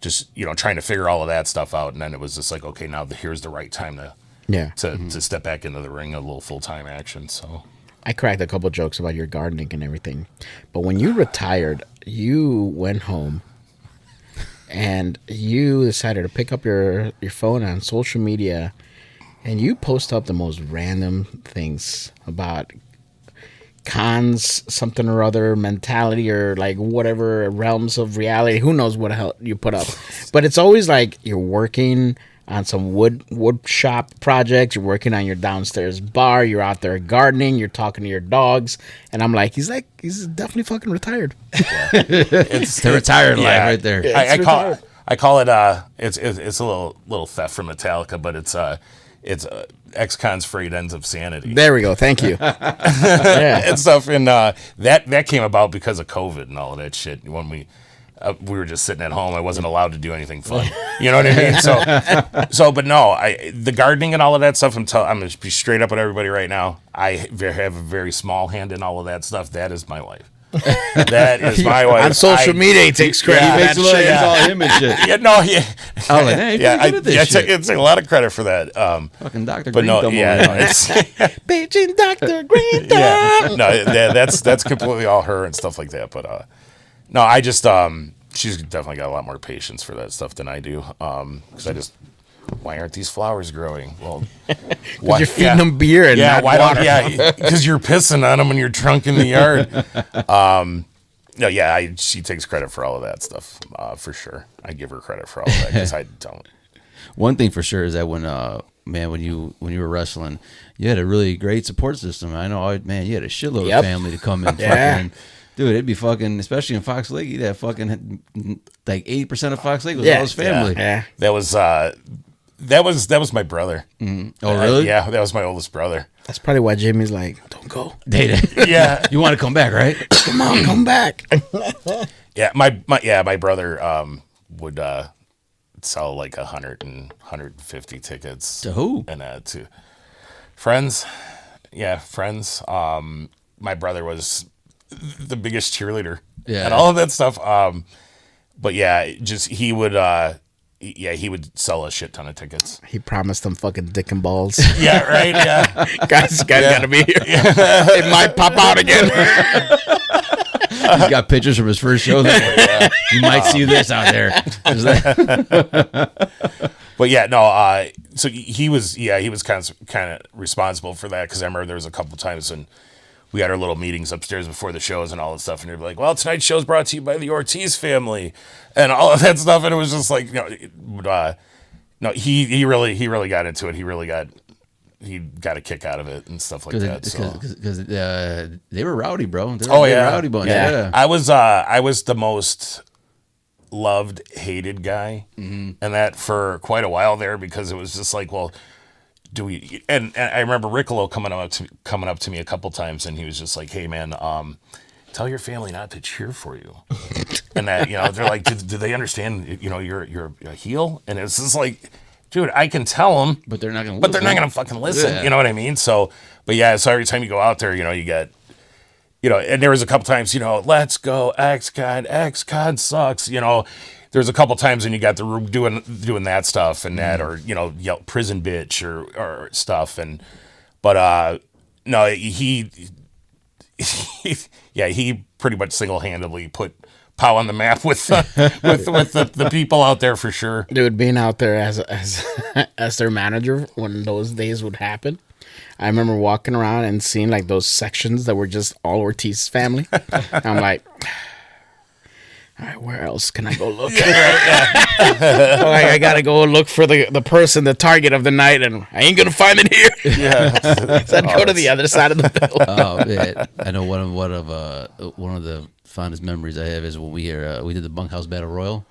[SPEAKER 3] just, trying to figure all of that stuff out. And then it was just like, okay, now here's the right time to step back into the ring, a little full-time action. So
[SPEAKER 2] I cracked a couple jokes about your gardening and everything, but when you retired, you went home and you decided to pick up your phone on social media, and you post up the most random things about cons, something or other, mentality, or like whatever realms of reality. Who knows what the hell you put up? But it's always like you're working on some wood shop project, you're working on your downstairs bar, you're out there gardening, you're talking to your dogs, and I'm like, he's definitely fucking retired.
[SPEAKER 1] Yeah. It's the retired life right there.
[SPEAKER 3] I call it it's a little theft from Metallica, but it's ex-cons frayed ends of sanity.
[SPEAKER 2] There we go. Thank you.
[SPEAKER 3] And stuff, and that came about because of COVID and all of that shit. When we were just sitting at home, I wasn't allowed to do anything fun. You know what I mean? So, but no, the gardening and all of that stuff. I'm gonna be straight up with everybody right now. I have a very small hand in all of that stuff. That is my wife. That is my wife.
[SPEAKER 2] On social media, he takes credit.
[SPEAKER 1] He makes it's all him and shit.
[SPEAKER 3] Yeah, no, yeah.
[SPEAKER 1] I was like, hey,
[SPEAKER 3] I take a lot of credit for that.
[SPEAKER 1] Fucking Dr.
[SPEAKER 3] But
[SPEAKER 1] Green
[SPEAKER 3] no,
[SPEAKER 1] Thumb
[SPEAKER 3] it's
[SPEAKER 2] Beijing Dr. Green Thumb.
[SPEAKER 3] No, that's completely all her and stuff like that. But no, I just she's definitely got a lot more patience for that stuff than I do. Because why aren't these flowers growing? Well,
[SPEAKER 2] you're feeding them beer and not water.
[SPEAKER 3] Because you're pissing on them when you're drunk in the yard. She takes credit for all of that stuff, for sure. I give her credit for all of that because I don't.
[SPEAKER 1] One thing for sure is that when you were wrestling, you had a really great support system. I know, you had a shitload of family to come in. Fucking, dude, it'd be fucking, especially in Fox Lake, you'd have fucking like 80% of Fox Lake was all his family.
[SPEAKER 2] Yeah.
[SPEAKER 3] That was my brother.
[SPEAKER 1] Mm. Oh, really?
[SPEAKER 3] Yeah, that was my oldest brother.
[SPEAKER 2] That's probably why Jimmy's like, don't go.
[SPEAKER 3] Yeah.
[SPEAKER 1] You want to come back, right?
[SPEAKER 2] Come on, come back.
[SPEAKER 3] Yeah, my brother would sell like 100 and 150 tickets.
[SPEAKER 1] To who?
[SPEAKER 3] And to friends. Yeah, friends. My brother was the biggest cheerleader.
[SPEAKER 1] Yeah.
[SPEAKER 3] And all of that stuff. But yeah, just he would sell a shit ton of tickets.
[SPEAKER 2] He promised them fucking dick and balls.
[SPEAKER 3] Yeah, right. Yeah,
[SPEAKER 2] guys gotta be here. It might pop out again.
[SPEAKER 1] He's got pictures from his first show. You might see this out there.
[SPEAKER 3] But yeah, no. So he was kind of responsible for that, because I remember there was a couple times when we had our little meetings upstairs before the shows and all that stuff, and they'd be like, well, tonight's show's brought to you by the Ortiz family and all of that stuff. And it was just like, no, he really got into it. He got a kick out of it and stuff like that.
[SPEAKER 1] Because they were rowdy, bro. They
[SPEAKER 3] were
[SPEAKER 1] a rowdy bunch. Yeah.
[SPEAKER 3] I was the most loved, hated guy, and that for quite a while there, because it was just like, well, do we? And I remember Riccolo coming up to me a couple times, and he was just like, hey man, tell your family not to cheer for you. And that, they're like, do they understand, you're a heel? And it's just like, dude, I can tell them,
[SPEAKER 1] but they're not gonna
[SPEAKER 3] fucking listen. Yeah. You know what I mean? So, but yeah, so every time you go out there, you get and there was a couple times, let's go XCon sucks, There's a couple times when you got the room doing that stuff and that, or yell prison bitch or stuff, but no, he pretty much single-handedly put POW on the map with the people out there for sure.
[SPEAKER 2] Dude, being out there as as their manager when those days would happen, I remember walking around and seeing like those sections that were just all Ortiz family. I'm like, all right, where else can I go look? Like, I gotta go look for the person, the target of the night, and I ain't gonna find it here.
[SPEAKER 3] Yeah,
[SPEAKER 2] so I'd go to the other side of the building.
[SPEAKER 1] Oh man, I know one of the fondest memories I have is when we did the bunkhouse battle royal,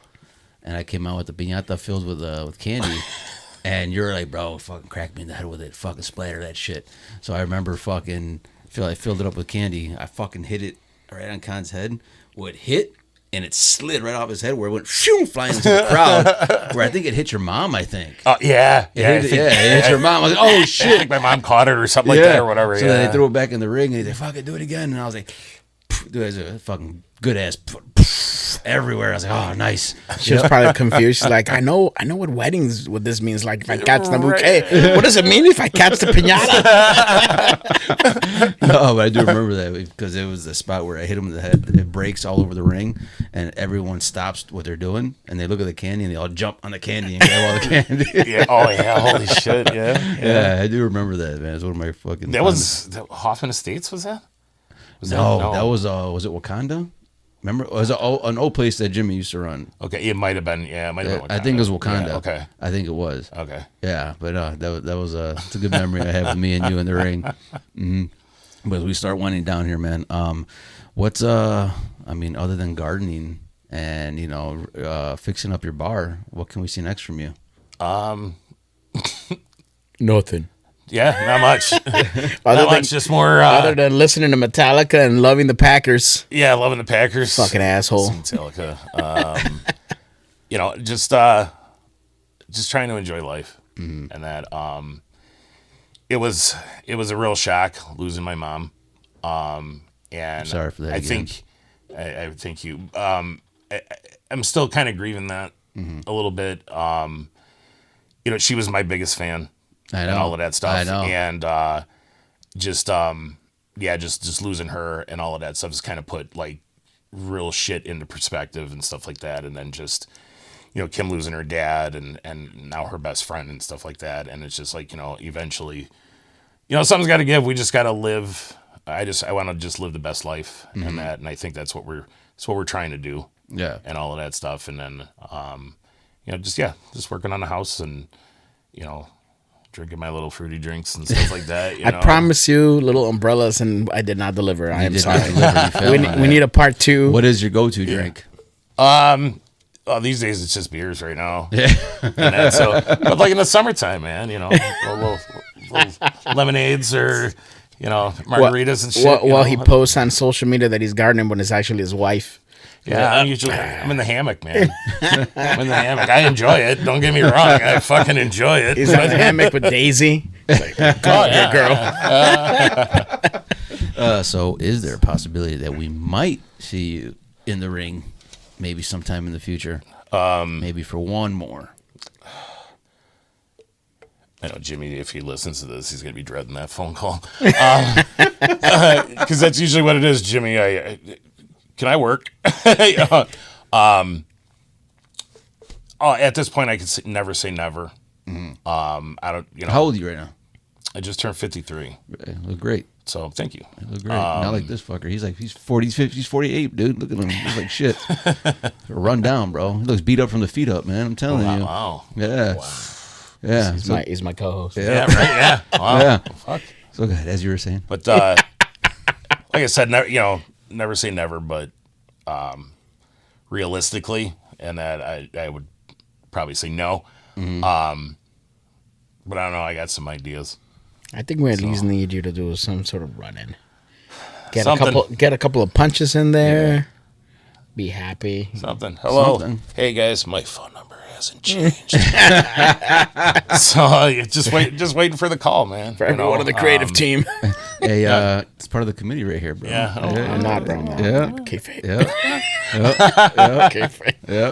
[SPEAKER 1] and I came out with the piñata filled with candy. And you're like, bro, fucking crack me in the head with it. Fucking splatter that shit. So I remember I filled it up with candy. I fucking hit it right on Khan's head. Would hit, and it slid right off his head where it went flying into the crowd. Where I think it hit your mom, I think.
[SPEAKER 3] Oh, yeah.
[SPEAKER 1] It hit your mom. I was like, oh, shit.
[SPEAKER 3] I think my mom caught it or something like that or whatever.
[SPEAKER 1] So then they threw it back in the ring, and they fucking do it again. And I was like, dude, it's a fucking good ass everywhere. I was like, oh, nice.
[SPEAKER 2] She was probably confused. She's like, I know what this means. Like, if I catch the bouquet, what does it mean if I catch the piñata?
[SPEAKER 1] No, but I do remember that because it was the spot where I hit him in the head. It breaks all over the ring, and everyone stops what they're doing, and they look at the candy, and they all jump on the candy and grab all the candy.
[SPEAKER 3] Yeah. Oh, yeah. Holy shit.
[SPEAKER 1] Yeah, I do remember that, man. It's one of my fucking...
[SPEAKER 3] That was Hoffman Estates, was that?
[SPEAKER 1] That was it Wakanda? Remember, it was an old place that Jimmy used to run.
[SPEAKER 3] Okay, it might have been. Yeah, it might have been.
[SPEAKER 1] I think it was Wakanda.
[SPEAKER 3] Yeah, okay,
[SPEAKER 1] I think it was.
[SPEAKER 3] Okay.
[SPEAKER 1] Yeah, but that was it's a good memory I have with me and you in the ring. Mm-hmm. But as we start winding down here, man, what's other than gardening and fixing up your bar, what can we see next from you?
[SPEAKER 2] Nothing.
[SPEAKER 3] Yeah, not much. Just more.
[SPEAKER 2] Other than listening to Metallica and loving the Packers.
[SPEAKER 3] Yeah, loving the Packers.
[SPEAKER 2] Fucking asshole.
[SPEAKER 3] Metallica. Just trying to enjoy life, and that. It was a real shock losing my mom. And
[SPEAKER 1] sorry for that.
[SPEAKER 3] I think you. I'm still kind of grieving that a little bit. She was my biggest fan.
[SPEAKER 1] I know.
[SPEAKER 3] And all of that stuff.
[SPEAKER 1] I know.
[SPEAKER 3] And just losing her and all of that stuff has kind of put like real shit into perspective and stuff like that. And then just, Kim losing her dad and now her best friend and stuff like that. And it's just like, eventually, something's got to give. We just got to live. I want to just live the best life and that. And I think that's what we're trying to do.
[SPEAKER 1] Yeah.
[SPEAKER 3] And all of that stuff. And then, just working on the house and, drinking my little fruity drinks and stuff like that.
[SPEAKER 2] I promise you little umbrellas, and I did not deliver. I am sorry. We need a part 2.
[SPEAKER 1] What is your go-to drink?
[SPEAKER 3] These days it's just beers right now.
[SPEAKER 1] Yeah.
[SPEAKER 3] But like in the summertime, man, little lemonades or, margaritas and shit.
[SPEAKER 2] While he posts on social media that he's gardening when it's actually his wife.
[SPEAKER 3] Yeah, I'm in the hammock, man. I'm in the hammock. I enjoy it. Don't get me wrong. I fucking enjoy it.
[SPEAKER 2] He's in the hammock with Daisy. Like, girl.
[SPEAKER 1] So is there a possibility that we might see you in the ring maybe sometime in the future? Maybe for one more.
[SPEAKER 3] I know Jimmy, if he listens to this, he's going to be dreading that phone call. Because that's usually what it is, Jimmy. Can I work? At this point, I could never say never. I don't.
[SPEAKER 1] How old are you right now?
[SPEAKER 3] I just turned 53.
[SPEAKER 1] You look great.
[SPEAKER 3] So thank you.
[SPEAKER 1] You look great. Not like this fucker. He's 40, he's 48, dude. Look at him. He's like shit. Run down, bro. He looks beat up from the feet up, man. I'm telling you.
[SPEAKER 3] Wow.
[SPEAKER 1] Yeah.
[SPEAKER 3] Wow.
[SPEAKER 1] Yeah.
[SPEAKER 2] He's my co-host.
[SPEAKER 3] Yeah. Right. Yeah. Wow.
[SPEAKER 1] Yeah.
[SPEAKER 3] Fuck.
[SPEAKER 1] So go ahead, as you were saying.
[SPEAKER 3] But like I said, never say never, but realistically, and that I would probably say no. But I don't know. I got some ideas.
[SPEAKER 2] I think we at least need you to do some sort of run-in. Get a couple of punches in there. Yeah. Be happy.
[SPEAKER 3] Something. Hello. Something. Hey guys, my phone number hasn't changed. So just waiting for the call, man.
[SPEAKER 2] For everyone on the creative team.
[SPEAKER 1] It's part of the committee right here, bro.
[SPEAKER 3] Yeah.
[SPEAKER 2] I'm not, bro. No.
[SPEAKER 1] Yeah.
[SPEAKER 2] Kayfabe.
[SPEAKER 1] Yeah.
[SPEAKER 2] Kayfabe.
[SPEAKER 1] Yeah.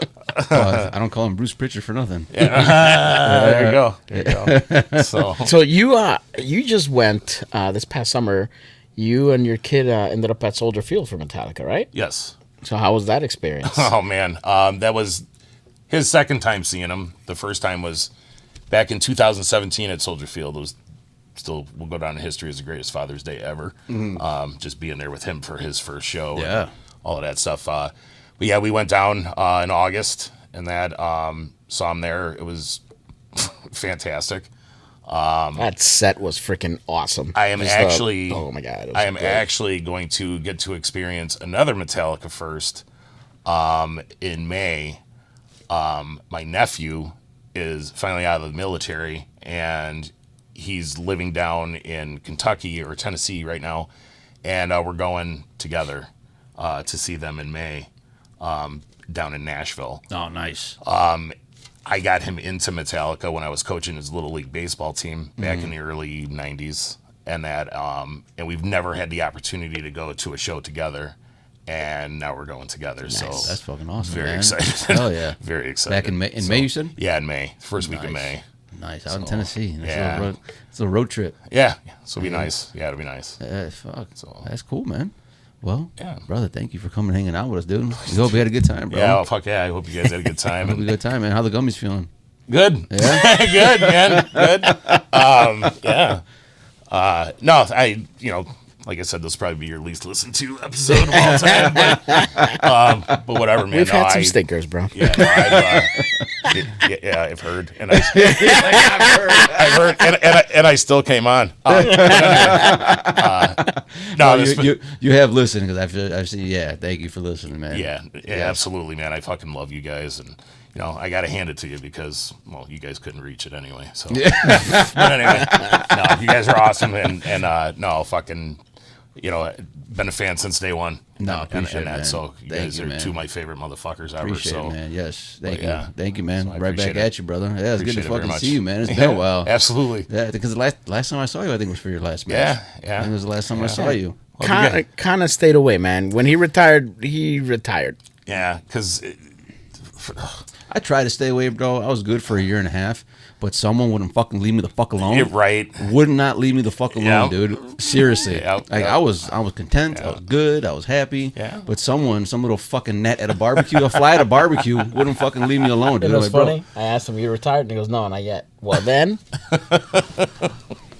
[SPEAKER 1] I don't call him Bruce Pritchard for nothing.
[SPEAKER 3] There you go. There you go.
[SPEAKER 2] So you just went this past summer. You and your kid ended up at Soldier Field for Metallica, right?
[SPEAKER 3] Yes.
[SPEAKER 2] So how was that experience?
[SPEAKER 3] Oh man, that was his second time seeing him. The first time was back in 2017 at Soldier Field. It was still will go down in history as the greatest Father's Day ever. Just being there with him for his first show.
[SPEAKER 1] Yeah.
[SPEAKER 3] And all of that stuff. But yeah, we went down in August and that saw him there. It was fantastic.
[SPEAKER 2] That set was freaking awesome.
[SPEAKER 3] I am actually.
[SPEAKER 2] Oh my god!
[SPEAKER 3] I am actually going to get to experience another Metallica first in May. My nephew is finally out of the military, and he's living down in Kentucky or Tennessee right now, and we're going together to see them in May down in Nashville.
[SPEAKER 1] Oh, nice.
[SPEAKER 3] I got him into Metallica when I was coaching his little league baseball team back in the early 90s, and that and we've never had the opportunity to go to a show together, and now we're going together. Nice. So
[SPEAKER 1] That's fucking awesome.
[SPEAKER 3] very
[SPEAKER 1] man.
[SPEAKER 3] excited.
[SPEAKER 1] Hell yeah.
[SPEAKER 3] Very excited.
[SPEAKER 1] Back in May, May you said?
[SPEAKER 3] Yeah, in May. First week of May.
[SPEAKER 1] Nice. Out in Tennessee.
[SPEAKER 3] Yeah.
[SPEAKER 1] It's a road trip.
[SPEAKER 3] Yeah. So it'll be nice. Yeah, it'll be nice.
[SPEAKER 1] Fuck.
[SPEAKER 3] So
[SPEAKER 1] That's cool, man. Well,
[SPEAKER 3] Yeah.
[SPEAKER 1] brother, thank you for coming and hanging out with us, dude. We hope you had a good time, bro.
[SPEAKER 3] Yeah, well, fuck yeah. I hope you guys had a good time.
[SPEAKER 1] Hope you had a good time, man. How the gummies feeling?
[SPEAKER 3] Good.
[SPEAKER 1] Yeah?
[SPEAKER 3] Good, man. Good. Yeah. No, like I said, this will probably be your least listened to episode of all time. But whatever, man.
[SPEAKER 2] We've had some stinkers, bro.
[SPEAKER 3] Yeah, I've heard, and I've heard, and I still came on. No,
[SPEAKER 1] you have listened because I've seen. Yeah, thank you for listening, man.
[SPEAKER 3] yeah, absolutely, man. I fucking love you guys, and I got to hand it to you because, well, you guys couldn't reach it anyway. So, but anyway, no, you guys are awesome, and no, fucking. Been a fan since day one.
[SPEAKER 1] No, appreciate it, man.
[SPEAKER 3] So you
[SPEAKER 1] Thank
[SPEAKER 3] guys
[SPEAKER 1] you,
[SPEAKER 3] are
[SPEAKER 1] man.
[SPEAKER 3] two of my favorite motherfuckers ever.
[SPEAKER 1] Appreciate
[SPEAKER 3] So
[SPEAKER 1] it, man. Yes, thank you,
[SPEAKER 3] yeah.
[SPEAKER 1] thank you, man.
[SPEAKER 3] So I
[SPEAKER 1] Right back
[SPEAKER 3] appreciate it.
[SPEAKER 1] at you, brother. Yeah, it's good to
[SPEAKER 3] Appreciate it very
[SPEAKER 1] fucking
[SPEAKER 3] much.
[SPEAKER 1] see you, man. It's been a while.
[SPEAKER 3] Absolutely.
[SPEAKER 1] Yeah, because the last time I saw you, I think was for your last match.
[SPEAKER 3] Yeah.
[SPEAKER 1] I think it was the last time I saw you.
[SPEAKER 2] Kind of stayed away, man. When he retired, he retired.
[SPEAKER 3] Yeah, because
[SPEAKER 1] I tried to stay away, bro. I was good for a year and a half, but someone wouldn't fucking leave me the fuck alone.
[SPEAKER 3] you're right.
[SPEAKER 1] Would not leave me the fuck alone,
[SPEAKER 3] Yep.
[SPEAKER 1] dude. Seriously.
[SPEAKER 3] Yep,
[SPEAKER 1] Like
[SPEAKER 3] yep.
[SPEAKER 1] I was content. I was good. I was happy.
[SPEAKER 3] Yeah.
[SPEAKER 1] But some little fucking net at a barbecue, a fly at a barbecue, wouldn't fucking leave me alone, dude.
[SPEAKER 2] It was
[SPEAKER 1] Like, bro,
[SPEAKER 2] funny. I asked him, "You retired?" And he goes, "No, not yet." Well, then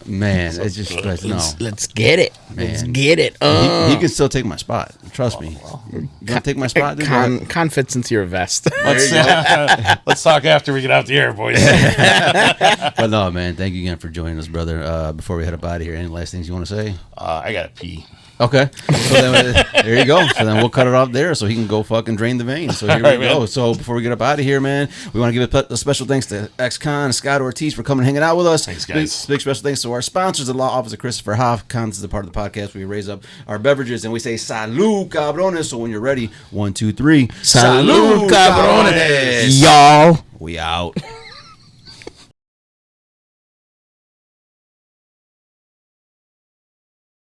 [SPEAKER 1] man, it's just like, no.
[SPEAKER 2] let's get it. Let's
[SPEAKER 1] Man.
[SPEAKER 2] get it.
[SPEAKER 1] He can still take my spot. Trust me. You gonna take my spot, dude?
[SPEAKER 2] Con fits into your vest.
[SPEAKER 3] Let's talk after we get out the air, boys.
[SPEAKER 1] But no, man. Thank you again for joining us, brother. Before we head up out of here, any last things you want to say?
[SPEAKER 3] I gotta pee.
[SPEAKER 1] Okay. So then, there you go. So then we'll cut it off there so he can go fucking drain the vein. So here
[SPEAKER 3] All
[SPEAKER 1] we
[SPEAKER 3] right,
[SPEAKER 1] go.
[SPEAKER 3] man.
[SPEAKER 1] So before we get up out of here, man, we want to give a special thanks to ex-Con Scott Ortiz for coming and hanging out with us.
[SPEAKER 3] Thanks, guys.
[SPEAKER 1] Big special thanks to our sponsors, the Law Office of Christopher Hoff. Cons is a part of the podcast where we raise up our beverages and we say salud, cabrones. So when you're ready, 1, 2, 3.
[SPEAKER 2] Salud, cabrones.
[SPEAKER 1] Y'all. We out.